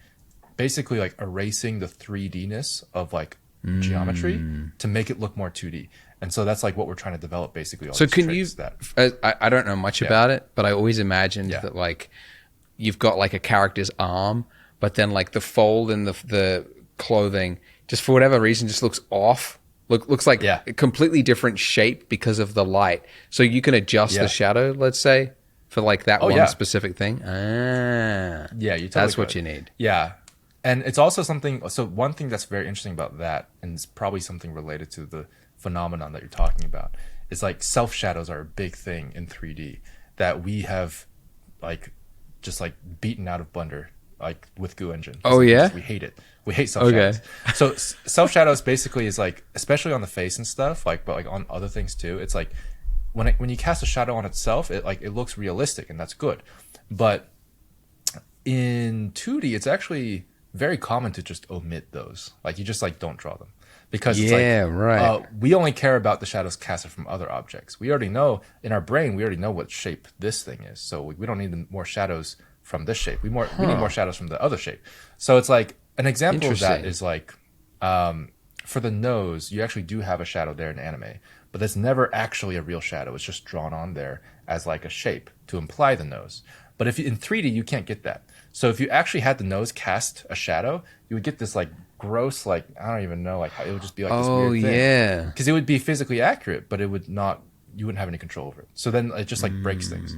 basically like erasing the 3D-ness of like geometry to make it look more 2D. And so that's like what we're trying to develop basically. All So these can you, traits that, I don't know much about it, but I always imagined that like you've got like a character's arm, but then like the fold in the clothing, just for whatever reason, just looks off. Looks like a completely different shape because of the light. So you can adjust the shadow, let's say, for like that one specific thing. Yeah, you totally that's could. what you need. Yeah. And it's also something, so one thing that's very interesting about that, and it's probably something related to the phenomenon that you're talking about, is like self shadows are a big thing in 3D that we have like just like beaten out of Blender, like with Goo Engine. Oh yeah, we hate it. We hate self shadows. So self shadows basically is like, especially on the face and stuff, like but like on other things too. It's like when you cast a shadow on itself, it looks realistic, and that's good. But in 2D, it's actually very common to just omit those. Like you just like don't draw them, because it's like we only care about the shadows casted from other objects. We already know in our brain, we already know what shape this thing is, so we don't need more shadows from this shape. We need more shadows from the other shape. So it's like an example of that is like for the nose, you actually do have a shadow there in anime, but that's never actually a real shadow. It's just drawn on there as like a shape to imply the nose. But if in 3D, you can't get that. So if you actually had the nose cast a shadow, you would get this like gross, like, I don't even know, like it would just be like this weird thing. Yeah. Because it would be physically accurate, but it would not, you wouldn't have any control over it. So then it just like breaks things.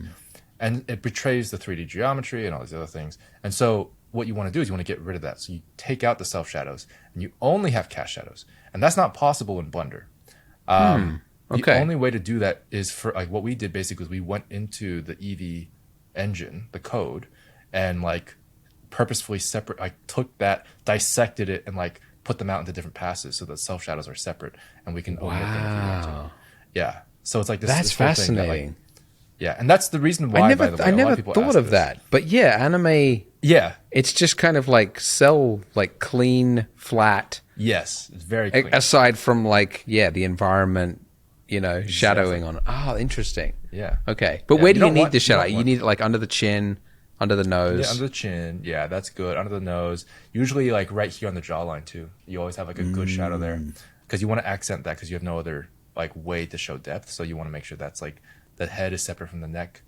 And it betrays the 3D geometry and all these other things. And so what you want to do is you want to get rid of that. So you take out the self shadows and you only have cast shadows. And that's not possible in Blender. The only way to do that is for like what we did basically is we went into the EV engine, the code, and like purposefully separate, like took that, dissected it, and like put them out into different passes so that self shadows are separate, and we can omit them if we want to. Yeah, so it's like this. That's this whole fascinating. thing that, like, yeah, and that's the reason why. By the way, I never thought of that. But yeah, anime. Yeah, it's just kind of like like clean, flat. Yes, it's very clean. Aside from like the environment. Shadowing on. Oh, interesting. Yeah. Okay. But where do you need the shadow? You need it like under the chin, under the nose. Yeah, under the chin. Yeah, that's good. Under the nose. Usually like right here on the jawline too. You always have like a good shadow there, because you want to accent that, because you have no other like way to show depth. So you want to make sure that's like the head is separate from the neck.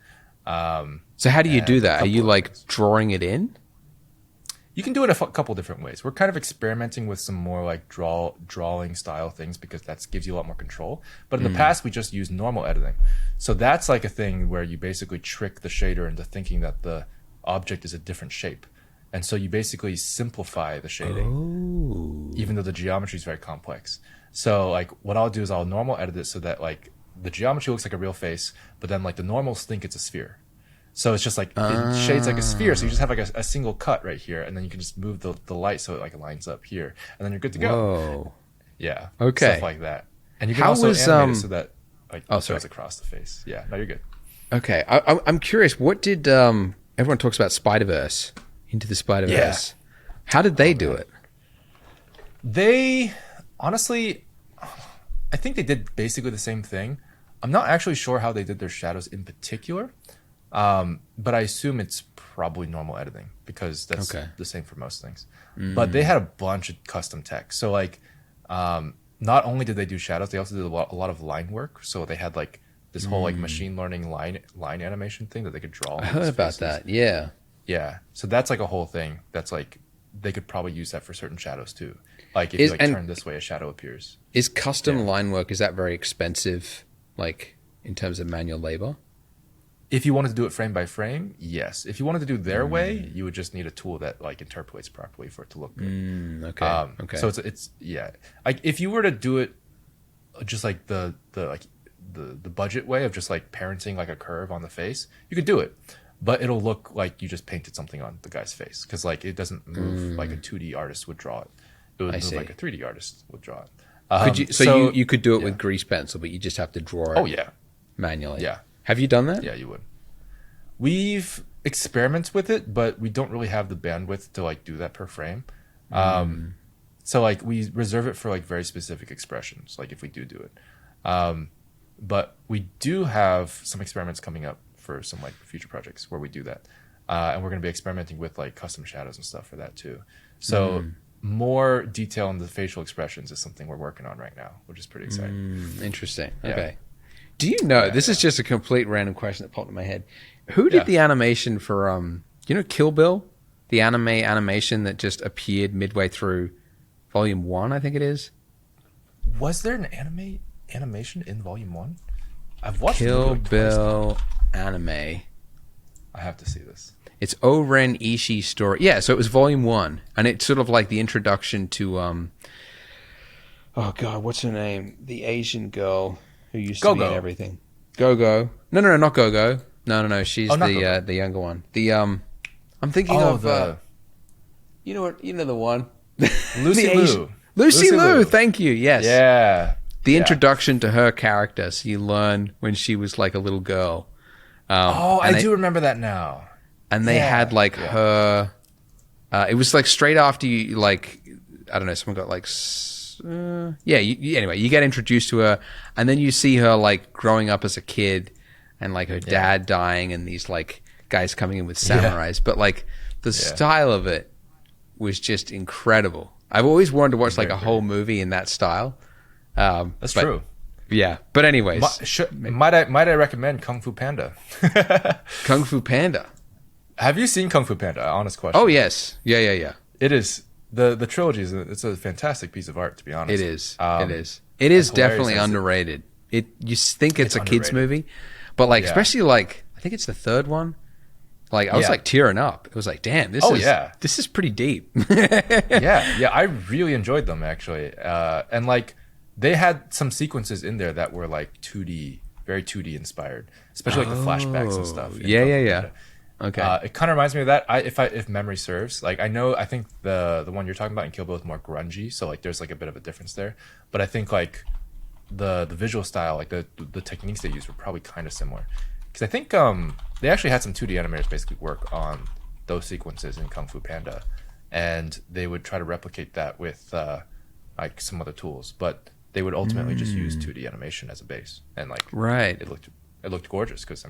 So how do you do that? Are you like drawing it in? You can do it a couple different ways. We're kind of experimenting with some more like drawing style things, because that gives you a lot more control. But in the past, we just used normal editing. So that's like a thing where you basically trick the shader into thinking that the object is a different shape. And so you basically simplify the shading, even though the geometry is very complex. So like what I'll do is I'll normal edit it so that like the geometry looks like a real face, but then like the normals think it's a sphere. So it's just like it shades like a sphere. So you just have like a single cut right here, and then you can just move the light so it like lines up here, and then you're good to go. Whoa. Yeah. Okay. Stuff like that. And you can also animate it so that like it goes across the face. Yeah. No, you're good. Okay. I'm curious. What did everyone talks about Spider-Verse, Into the Spider-Verse? Yeah. How did they do it? They honestly, I think they did basically the same thing. I'm not actually sure how they did their shadows in particular. But I assume it's probably normal editing, because that's the same for most things. But they had a bunch of custom tech. So like, not only did they do shadows, they also did a lot of line work. So they had like this whole like machine learning line animation thing that they could draw. I heard about that. Yeah. Yeah. So that's like a whole thing. That's like, they could probably use that for certain shadows too. Like if you like turn this way, a shadow appears. Is custom line work, is that very expensive? Like in terms of manual labor? If you wanted to do it frame by frame, yes. If you wanted to do their way, you would just need a tool that like interpolates properly for it to look good. Okay. So it's like if you were to do it just like the budget way of just like parenting like a curve on the face, you could do it, but it'll look like you just painted something on the guy's face, because like it doesn't move like a 2D artist would draw it. It would move like a 3D artist would draw it. Could you? So you could do it with grease pencil, but you just have to draw it. Oh yeah, manually. yeah. Have you done that? Yeah, you would. We've experimented with it, but we don't really have the bandwidth to like do that per frame. So like we reserve it for like very specific expressions, like if we do it. But we do have some experiments coming up for some like future projects where we do that. And we're going to be experimenting with like custom shadows and stuff for that too. So more detail in the facial expressions is something we're working on right now, which is pretty exciting. Interesting. Yeah. Okay. Do you know, this is just a complete random question that popped in my head. Who did the animation for, you know, Kill Bill? The animation that just appeared midway through Volume 1, I think it is. Was there an animation in Volume 1? I've watched Kill Bill anime. I have to see this. It's O-Ren Ishii story. Yeah, so it was Volume 1. And it's sort of like the introduction to, oh God, what's her name? The Asian girl who used to be in everything. Go-Go. No, not Go-Go. No. She's the younger one. The I'm thinking of you know what? You know the one. Lucy Liu. Lucy Liu. Thank you. Yes. Yeah. The introduction to her character, so you learn when she was like a little girl. I do remember that now. And they had like her. It was like straight after you like, I don't know. Someone got like. Anyway, you get introduced to her, and then you see her like growing up as a kid. And like her dad dying and these like guys coming in with samurais. But like the style of it was just incredible. I've always wanted to watch like a whole movie in that style. That's true. Yeah. But anyways. Might I recommend Kung Fu Panda? Kung Fu Panda. Have you seen Kung Fu Panda? Honest question. Oh, yes. Yeah. It is. The trilogy it's a fantastic piece of art, to be honest. It is. It is definitely underrated. You think it's a kid's movie. But like, especially like, I think it's the third one. Like, I was like tearing up. It was like, damn, this is pretty deep. yeah, I really enjoyed them actually. And like, they had some sequences in there that were like 2D, very 2D inspired, especially like the flashbacks and stuff. Yeah. Okay. It kind of reminds me of that. If memory serves, like I think the one you're talking about in Kill Bill is more grungy, so like there's like a bit of a difference there. But I think like the visual style, like the techniques they used were probably kind of similar, because I think they actually had some 2D animators basically work on those sequences in Kung Fu Panda, and they would try to replicate that with like some other tools, but they would ultimately just use 2D animation as a base, and like it looked gorgeous because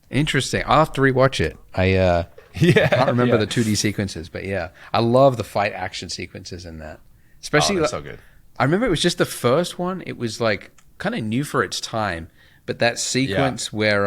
interesting. I'll have to rewatch it. I can't remember the 2D sequences, but I love the fight action sequences in that, especially that's so good. I remember it was just the first one. It was like kind of new for its time, but that sequence where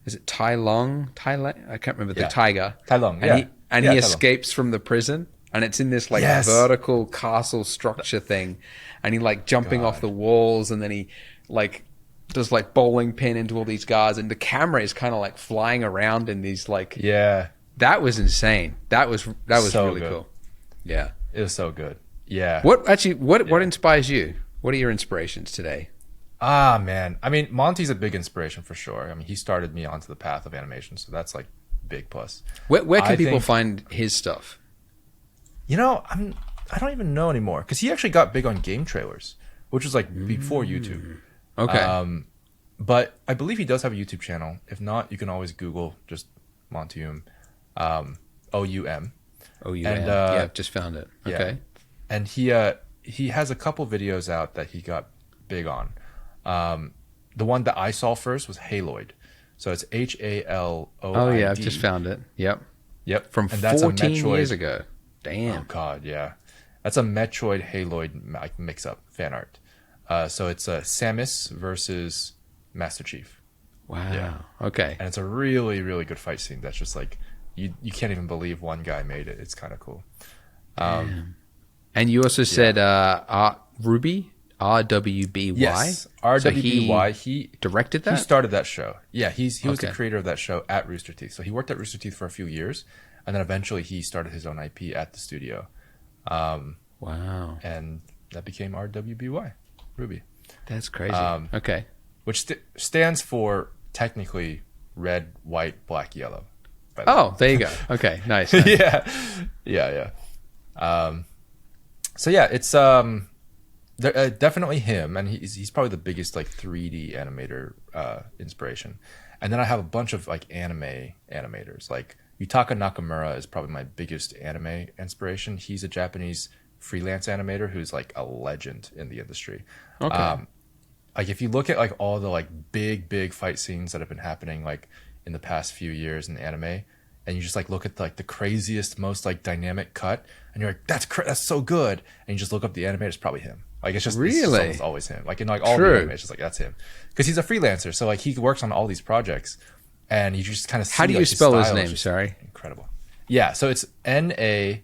is it Tai Long? I can't remember the tiger. Tai Long, and he escapes from the prison, and it's in this like vertical castle structure thing, and he like jumping off the walls, and then he like does like bowling pin into all these guards, and the camera is kind of like flying around in these like that was insane. That was so really cool. Yeah, it was so good. Yeah. What inspires you? What are your inspirations today? Ah, man. I mean, Monty's a big inspiration for sure. I mean, he started me onto the path of animation, so that's like big plus. Where can people find his stuff? You know, I don't even know anymore, because he actually got big on game trailers, which was like before YouTube. Okay. But I believe he does have a YouTube channel. If not, you can always Google just Montium, O-U-M. O-U-M. Yeah, just found it. Okay. And he has a couple videos out that he got big on. The one that I saw first was Haloid. So it's Haloid. Oh yeah, I've just found it. Yep. From 14 years ago. Damn. Oh god, yeah. That's a Metroid Haloid mix-up fan art. So it's Samus versus Master Chief. Wow. Yeah. Okay. And it's a really, really good fight scene. That's just like you can't even believe one guy made it. It's kind of cool. And you also said Ruby, RWBY. Yes, RWBY. So he directed that. He started that show. Yeah, he was the creator of that show at Rooster Teeth. So he worked at Rooster Teeth for a few years, and then eventually he started his own IP at the studio. Wow. And that became RWBY, Ruby. That's crazy. Okay. Which stands for technically red, white, black, yellow. There you go. Okay, nice. Yeah. So yeah, it's definitely him, and he's probably the biggest like 3D animator inspiration. And then I have a bunch of like anime animators. Like Yutaka Nakamura is probably my biggest anime inspiration. He's a Japanese freelance animator who's like a legend in the industry. Okay. Like if you look at like all the like big fight scenes that have been happening like in the past few years in anime, and you just like look at like the craziest, most like dynamic cut, and you're like, that's so good, and you just look up the animator, it's probably him. Like it's just it's always him. Like in like all the anime, it's just like that's him, because he's a freelancer, so like he works on all these projects, and you just kind of see. How do you like, spell his name? Sorry. Incredible. Yeah, so it's NAKAMURA.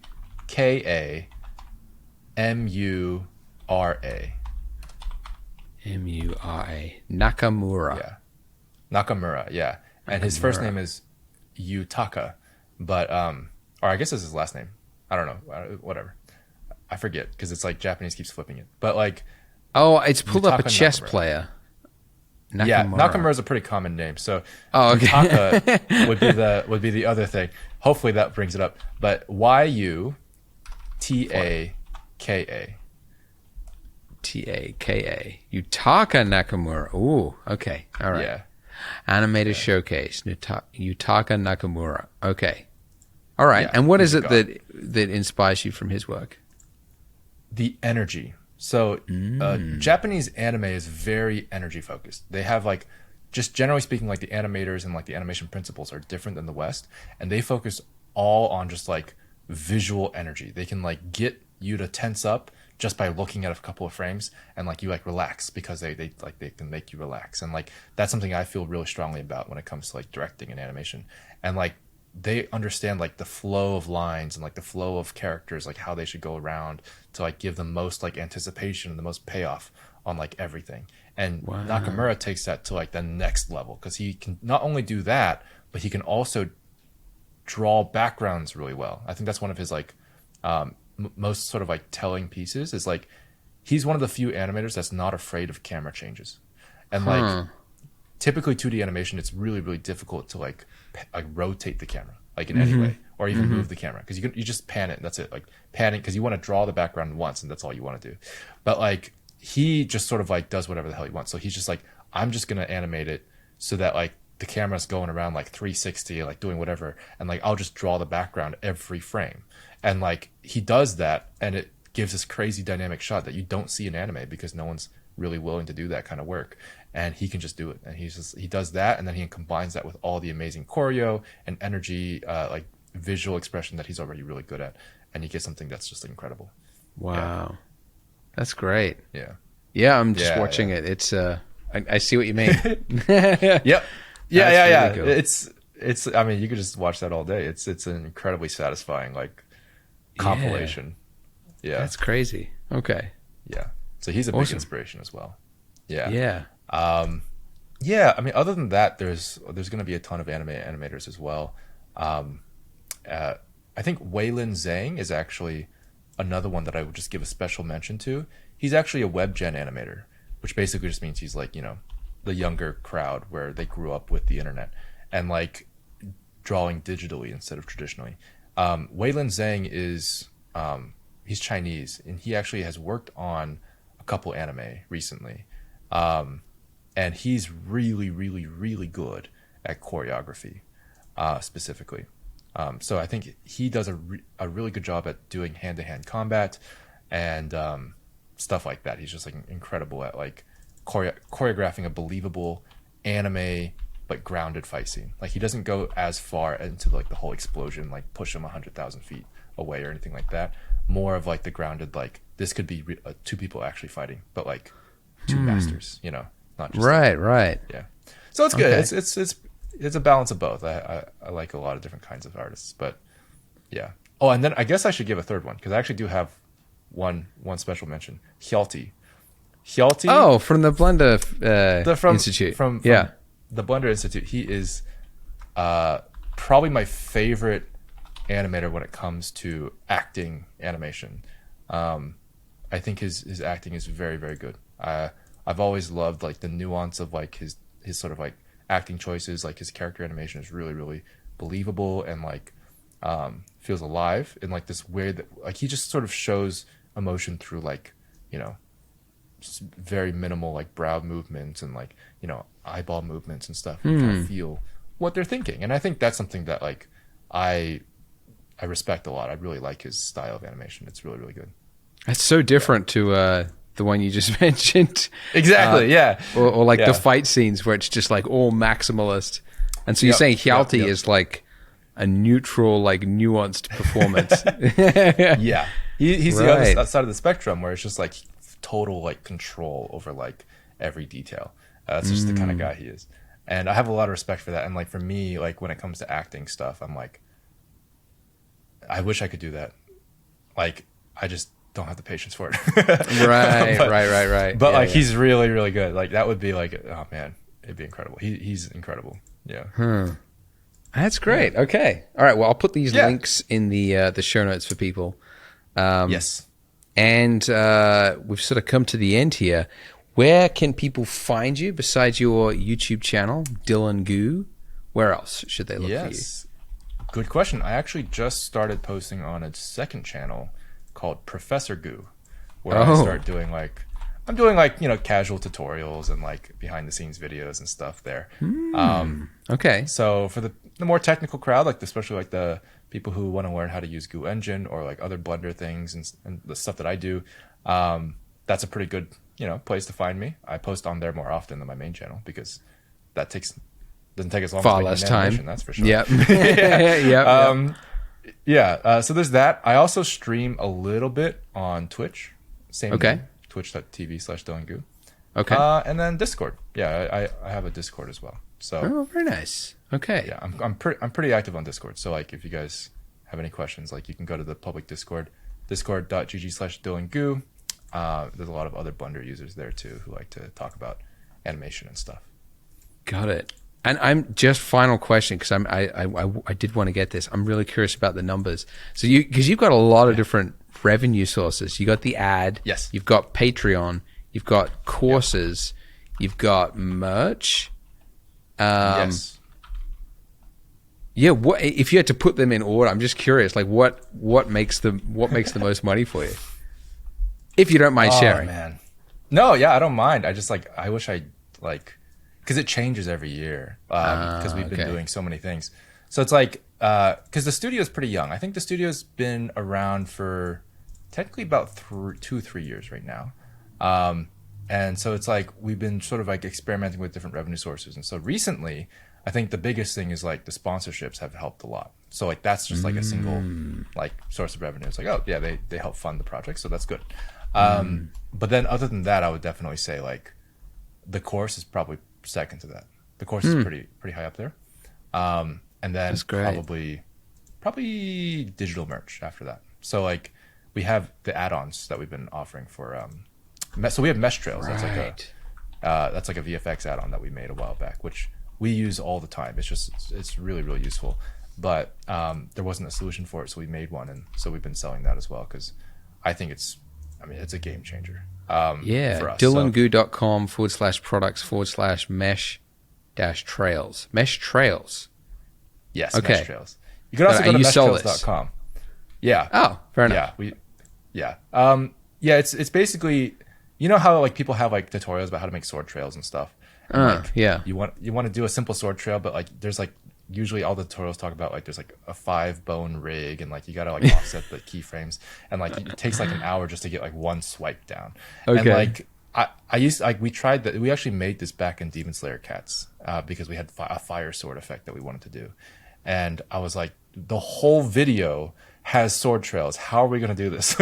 MURA. Nakamura. Yeah, Nakamura. Yeah, and his first name is Yutaka, but or I guess it's his last name. I don't know. Whatever. I forget because it's like Japanese keeps flipping it. But like, oh, it's pulled up a Yutaka chess Nakamura. Player. Nakamura. Yeah, Nakamura is a pretty common name. So Yutaka would be the other thing. Hopefully that brings it up. But YUTAKA. TAKA. Yutaka Nakamura. Ooh, okay. All right. Yeah. Animator Showcase. Yutaka Nakamura. Okay. All right. Yeah, and what is it that inspires you from his work? The energy. So Japanese anime is very energy focused. They have like, just generally speaking, like the animators and like the animation principles are different than the West, and they focus all on just like visual energy. They can like get you to tense up just by looking at a couple of frames, and like you like relax because they can make you relax. And like that's something I feel really strongly about when it comes to like directing and animation. And like they understand like the flow of lines and like the flow of characters, like how they should go around to like give the most like anticipation and the most payoff on like everything. And Nakamura takes that to like the next level, because he can not only do that, but he can also draw backgrounds really well. I think that's one of his like most sort of like telling pieces, is like he's one of the few animators that's not afraid of camera changes. And like typically 2D animation, it's really difficult to like rotate the camera like in any way, or even move the camera, because you just pan it and that's it. Like panning because you want to draw the background once and that's all you want to do. But like he just sort of like does whatever the hell he wants. So he's just like, I'm just gonna animate it so that like the camera's going around like 360, like doing whatever, and like I'll just draw the background every frame. And like he does that, and it gives this crazy dynamic shot that you don't see in anime because no one's really willing to do that kind of work. And he can just do it, and he does that, and then he combines that with all the amazing choreo and energy, like visual expression that he's already really good at, and he gets something that's just incredible. Wow, that's great. Yeah, I'm just watching it. It's I see what you mean. Yep. Yeah. Really cool. It's I mean, you could just watch that all day. It's an incredibly satisfying like compilation. Yeah, that's crazy. Okay. Yeah, so he's a big inspiration as well. Yeah. Yeah, I mean, other than that, there's going to be a ton of animators as well. I think Weilin Zhang is actually another one that I would just give a special mention to. He's actually a web gen animator, which basically just means he's like, you know, the younger crowd where they grew up with the internet and like drawing digitally instead of traditionally. Weilin Zhang is he's Chinese, and he actually has worked on a couple anime recently. And he's really good at choreography, specifically. So I think he does a really good job at doing hand-to-hand combat and stuff like that. He's just like incredible at like choreographing a believable anime but grounded fight scene. Like he doesn't go as far into like the whole explosion, like push him 100,000 feet away or anything like that. More of like the grounded, like this could be two people actually fighting, but like two masters, you know, not just right. Yeah, so it's good. Okay. It's a balance of both. I like a lot of different kinds of artists, but yeah. Oh, and then I guess I should give a third one, because I actually do have one special mention. Hjalti. Oh, from the Blender Institute. From the Blender Institute. He is probably my favorite animator when it comes to acting animation. I think his acting is very good. I've always loved like the nuance of like his sort of like acting choices. Like his character animation is really believable and like feels alive in like this way that like he just sort of shows emotion through like, you know, very minimal like brow movements and like, you know, eyeball movements and stuff, and kind of feel what they're thinking. And I think that's something that like I respect a lot. I really like his style of animation. It's really, really good. That's so different to the one you just mentioned. Exactly, yeah. Or like the fight scenes where it's just like all maximalist. And so you're saying Hjalti is like a neutral, like nuanced performance. Yeah. He's the other side of the spectrum where it's just like total like control over like every detail. That's just the kind of guy he is. And I have a lot of respect for that. And like for me, like when it comes to acting stuff, I'm like, I wish I could do that. Like I just don't have the patience for it. right. But like he's really, really good. Like that would be like, oh man, it'd be incredible. He's incredible. Yeah. That's great. Yeah. Okay. All right. Well, I'll put these links in the show notes for people. Yes. And we've sort of come to the end here. Where can people find you besides your YouTube channel, Dillon Goo? Where else should they look for you? Good question. I actually just started posting on a second channel called Professor Goo, where I start doing like, I'm doing like, you know, casual tutorials and like behind the scenes videos and stuff there. Okay. So for the more technical crowd, like especially like the people who want to learn how to use Goo Engine or like other Blender things and the stuff that I do, that's a pretty good, you know, place to find me. I post on there more often than my main channel because that doesn't take as long. Far less time. That's for sure. Yep. So there's that. I also stream a little bit on Twitch. Same name, twitch.tv/Dylan Goo. Okay. And then Discord. Yeah, I have a Discord as well. So very nice. Okay. Yeah, I'm pretty active on Discord. So like if you guys have any questions, like you can go to the public Discord, discord.gg/Dylan Goo. There's a lot of other Blender users there too who like to talk about animation and stuff. Got it. And I'm just final question because I did want to get this. I'm really curious about the numbers. So because you've got a lot of different revenue sources. You got the ad. Yes. You've got Patreon. You've got courses. You've got merch. Yes. Yeah. What if you had to put them in order? I'm just curious. Like what makes the most money for you? If you don't mind sharing. Man. No. Yeah. I don't mind. I just like I wish I like. Because it changes every year because we've been doing so many things. So it's like, because the studio is pretty young. I think the studio's been around for technically about 2-3 years right now. And so it's like we've been sort of like experimenting with different revenue sources. And so recently, I think the biggest thing is like the sponsorships have helped a lot. So like that's just like a single like source of revenue. It's like, oh yeah, they help fund the project. So that's good. But then other than that, I would definitely say like the course is probably second to that. The course is pretty high up there, and then probably digital merch after that. So like we have the add-ons that we've been offering for so we have Mesh Trails. That's like a VFX add-on that we made a while back, which we use all the time. It's really, really useful, but there wasn't a solution for it, so we made one, and so we've been selling that as well because I think it's a game changer. For us. DillonGoo.com/products/mesh-trails. Mesh Trails. Yes, okay. Mesh Trails. You can also go to meshtrails.com. Yeah. Oh, fair enough. It's basically, you know how like people have like tutorials about how to make sword trails and stuff. And, You want to do a simple sword trail, but like there's like usually all the tutorials talk about like there's like a 5-bone rig and like you gotta like offset the keyframes and like it takes like an hour just to get like one swipe down. Okay. And like we tried that. We actually made this back in Demon Slayer Cats because we had a fire sword effect that we wanted to do, and I was like, the whole video has sword trails. How are we gonna do this?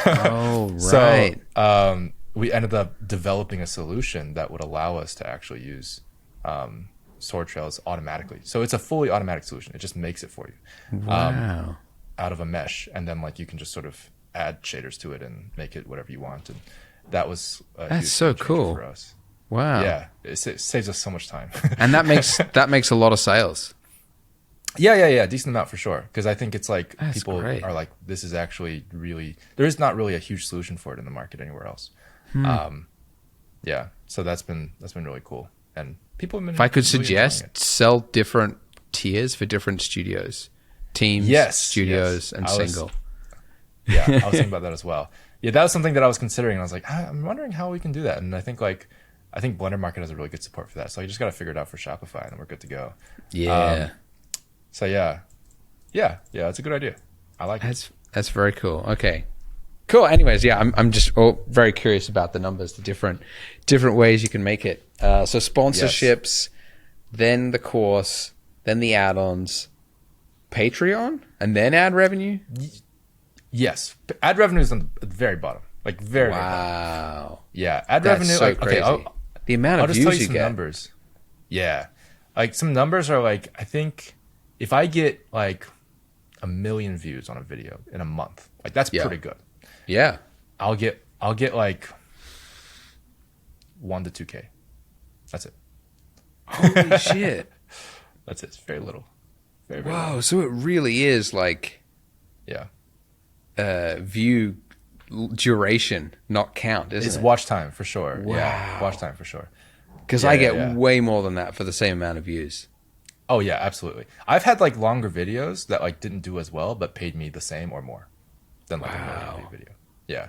Oh right. So we ended up developing a solution that would allow us to actually use sword trails automatically. So it's a fully automatic solution. It just makes it for you. Wow. Out of a mesh, and then like you can just sort of add shaders to it and make it whatever you want. And that was that's so cool for us. Wow. Yeah, it saves us so much time. And that makes a lot of sales. Yeah, decent amount for sure. Because I think it's like that's people great. Are like, this is actually really, there is not really a huge solution for it in the market anywhere else. So that's been really cool. And people have been, if I could really suggest, sell different tiers for different studios, teams, studios, and single. I was thinking about that as well. yeah, that was something that I was considering. I was like, I'm wondering how we can do that. And I think Blender Market has a really good support for that. So I just got to figure it out for Shopify, and we're good to go. Yeah. So yeah, that's a good idea. I like it. That's very cool. Okay. Cool. Anyways, yeah, I'm just very curious about the numbers, the different ways you can make it. So sponsorships, then the course, then the add-ons, Patreon, and then ad revenue. Yes, ad revenue is on the very bottom, like very. Wow. Bottom. Yeah, ad That's revenue. so like, crazy. Okay, the amount of I'll just views tell you you some get. numbers. Yeah, like some numbers are like, I think if I get like 1 million views on a video in a month, like that's pretty good. Yeah. I'll get like 1 to 2K. That's it. Holy shit. That's it. It's very little. Very Whoa. little. So it really is like, view duration, not count, isn't it? It's watch time for sure. Wow. Yeah, watch time for sure. Because I get way more than that for the same amount of views. Oh yeah, absolutely. I've had like longer videos that like didn't do as well, but paid me the same or more than like a million view video. Yeah.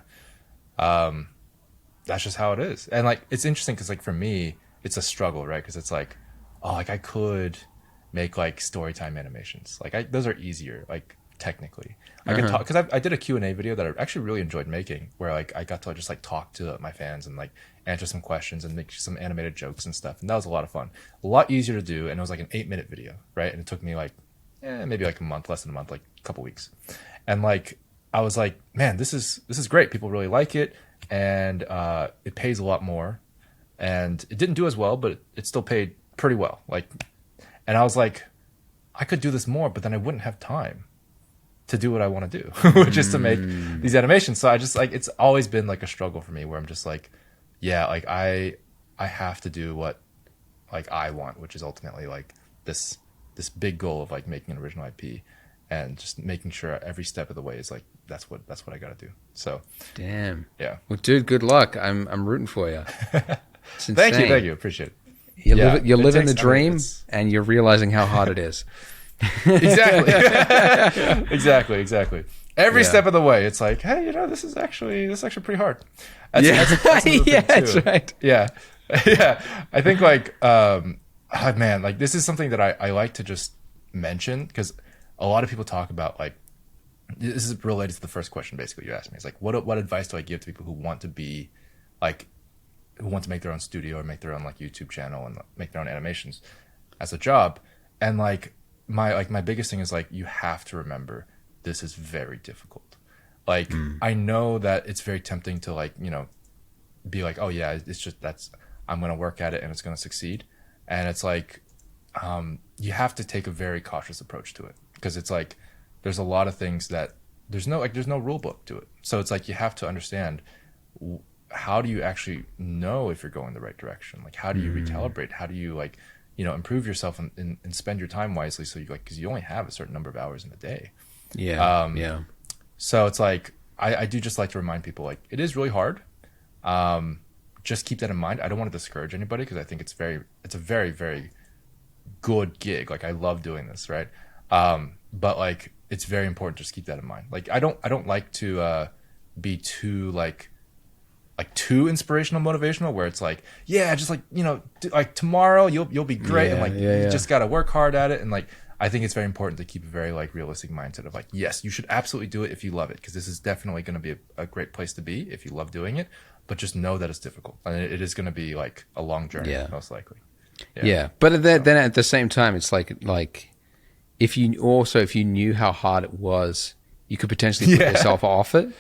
That's just how it is. And like, it's interesting because like for me, it's a struggle, right? Because it's like, oh, like I could make like story time animations. Like those are easier, like technically. I can talk, because I did a Q&A video that I actually really enjoyed making, where like I got to just like talk to my fans and like answer some questions and make some animated jokes and stuff. And that was a lot of fun. A lot easier to do. And it was like an 8-minute video, right? And it took me like, maybe like a month, less than a month, like a couple weeks. And like, I was like, man, this is great. People really like it. And it pays a lot more. And it didn't do as well, but it still paid pretty well. Like, and I was like, I could do this more, but then I wouldn't have time to do what I want to do, which is to make these animations. So I just like, it's always been like a struggle for me where I'm just like, yeah, like I have to do what like I want, which is ultimately like this big goal of like making an original IP and just making sure every step of the way is like, that's what I got to do. So damn. Yeah. Well, dude, good luck. I'm rooting for you. Thank you. Appreciate it. You're living the dream and you're realizing how hard it is. Exactly. exactly. Every step of the way, it's like, hey, this is actually pretty hard. That's that's right. Yeah. I think like, man, like this is something that I like to just mention, because a lot of people talk about like, this is related to the first question basically you asked me. It's like, what advice do I give to people who want to be like, who want to make their own studio or make their own like YouTube channel and make their own animations as a job? And like, my biggest thing is like, you have to remember this is very difficult. Like, I know that it's very tempting to like, be like, oh yeah, it's just, I'm going to work at it and it's going to succeed. And it's like, you have to take a very cautious approach to it, because it's like, there's a lot of things that there's no rule book to it. So it's like, you have to understand, how do you actually know if you're going the right direction? Like, how do you recalibrate? How do you like, improve yourself and spend your time wisely? So you like, because you only have a certain number of hours in a day. Yeah. So it's like, I do just like to remind people, like, it is really hard. Just keep that in mind. I don't want to discourage anybody, because I think it's a very, very good gig. Like, I love doing this, right? But like, it's very important to just keep that in mind. Like, I don't like to be too like too inspirational, motivational, where it's like, yeah, just like, like tomorrow you'll be great, and like you just got to work hard at it. And like, I think it's very important to keep a very like realistic mindset of like, yes, you should absolutely do it if you love it, because this is definitely going to be a great place to be if you love doing it. But just know that it's difficult, and it is going to be like a long journey, most likely. But then at the same time, it's like if you knew how hard it was, you could potentially put yourself off it.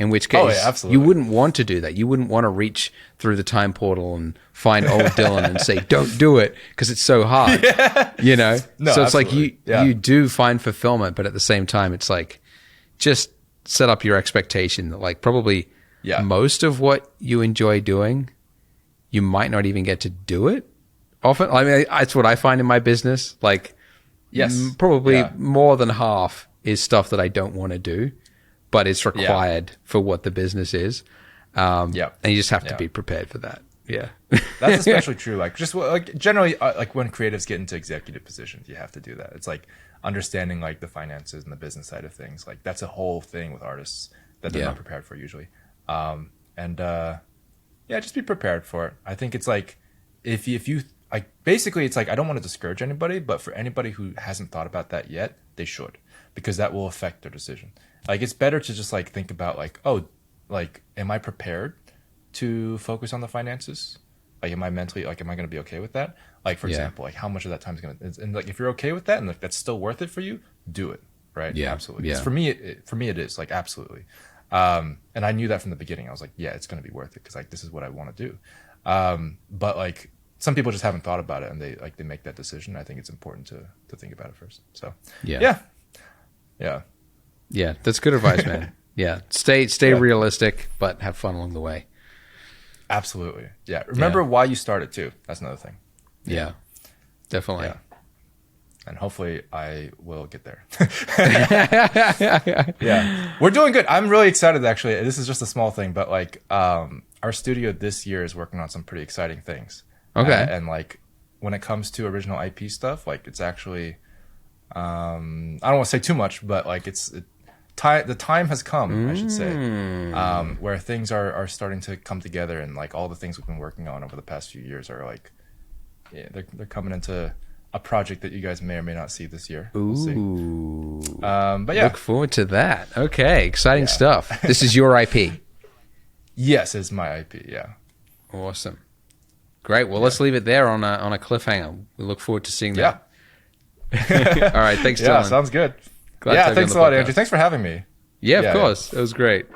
In which case, you wouldn't want to do that. You wouldn't want to reach through the time portal and find old Dylan and say, "Don't do it," because it's so hard. No, so it's like you do find fulfillment, but at the same time, it's like, just set up your expectation that like probably most of what you enjoy doing, you might not even get to do it often. I mean, that's what I find in my business. Like, probably more than half is stuff that I don't want to do, but it's required for what the business is. And you just have to be prepared for that. Yeah. That's especially true. Like, just like generally, like when creatives get into executive positions, you have to do that. It's like understanding like the finances and the business side of things. Like, that's a whole thing with artists that they're not prepared for usually. Yeah, just be prepared for it. I think it's like if you like basically it's like I don't want to discourage anybody, but for anybody who hasn't thought about that yet, they should, because that will affect their decision. Like it's better to just like think about like, oh, like am I prepared to focus on the finances? Like am I mentally like am I going to be okay with that? Like for example, like how much of that time is going to, and like if you're okay with that and like that's still worth it for you, do it, right? Yeah, absolutely. yeah. For me it is like absolutely. And I knew that from the beginning. I was like, yeah, it's going to be worth it because like this is what I want to do. But like some people just haven't thought about it and they make that decision. I think it's important to think about it first. So yeah. That's good advice, man. Yeah, stay realistic, but have fun along the way. Absolutely. Yeah. Remember why you started too. That's another thing. Yeah, definitely. Yeah. And hopefully I will get there. We're doing good. I'm really excited actually. This is just a small thing, but like our studio this year is working on some pretty exciting things. Okay. And like when it comes to original IP stuff, like it's actually I don't want to say too much, but like the time has come, I should say, where things are starting to come together, and like all the things we've been working on over the past few years are like they're coming into a project that you guys may or may not see this year. We'll see. But yeah, look forward to that. Okay, exciting stuff. This is your IP. Yes, it's my IP. Yeah. Awesome. Great. Well, let's leave it there on a cliffhanger. We look forward to seeing that. All right. Thanks, Dylan. Yeah, sounds good. Thanks a lot, Andrew. Thanks for having me. Yeah, of course. It was great.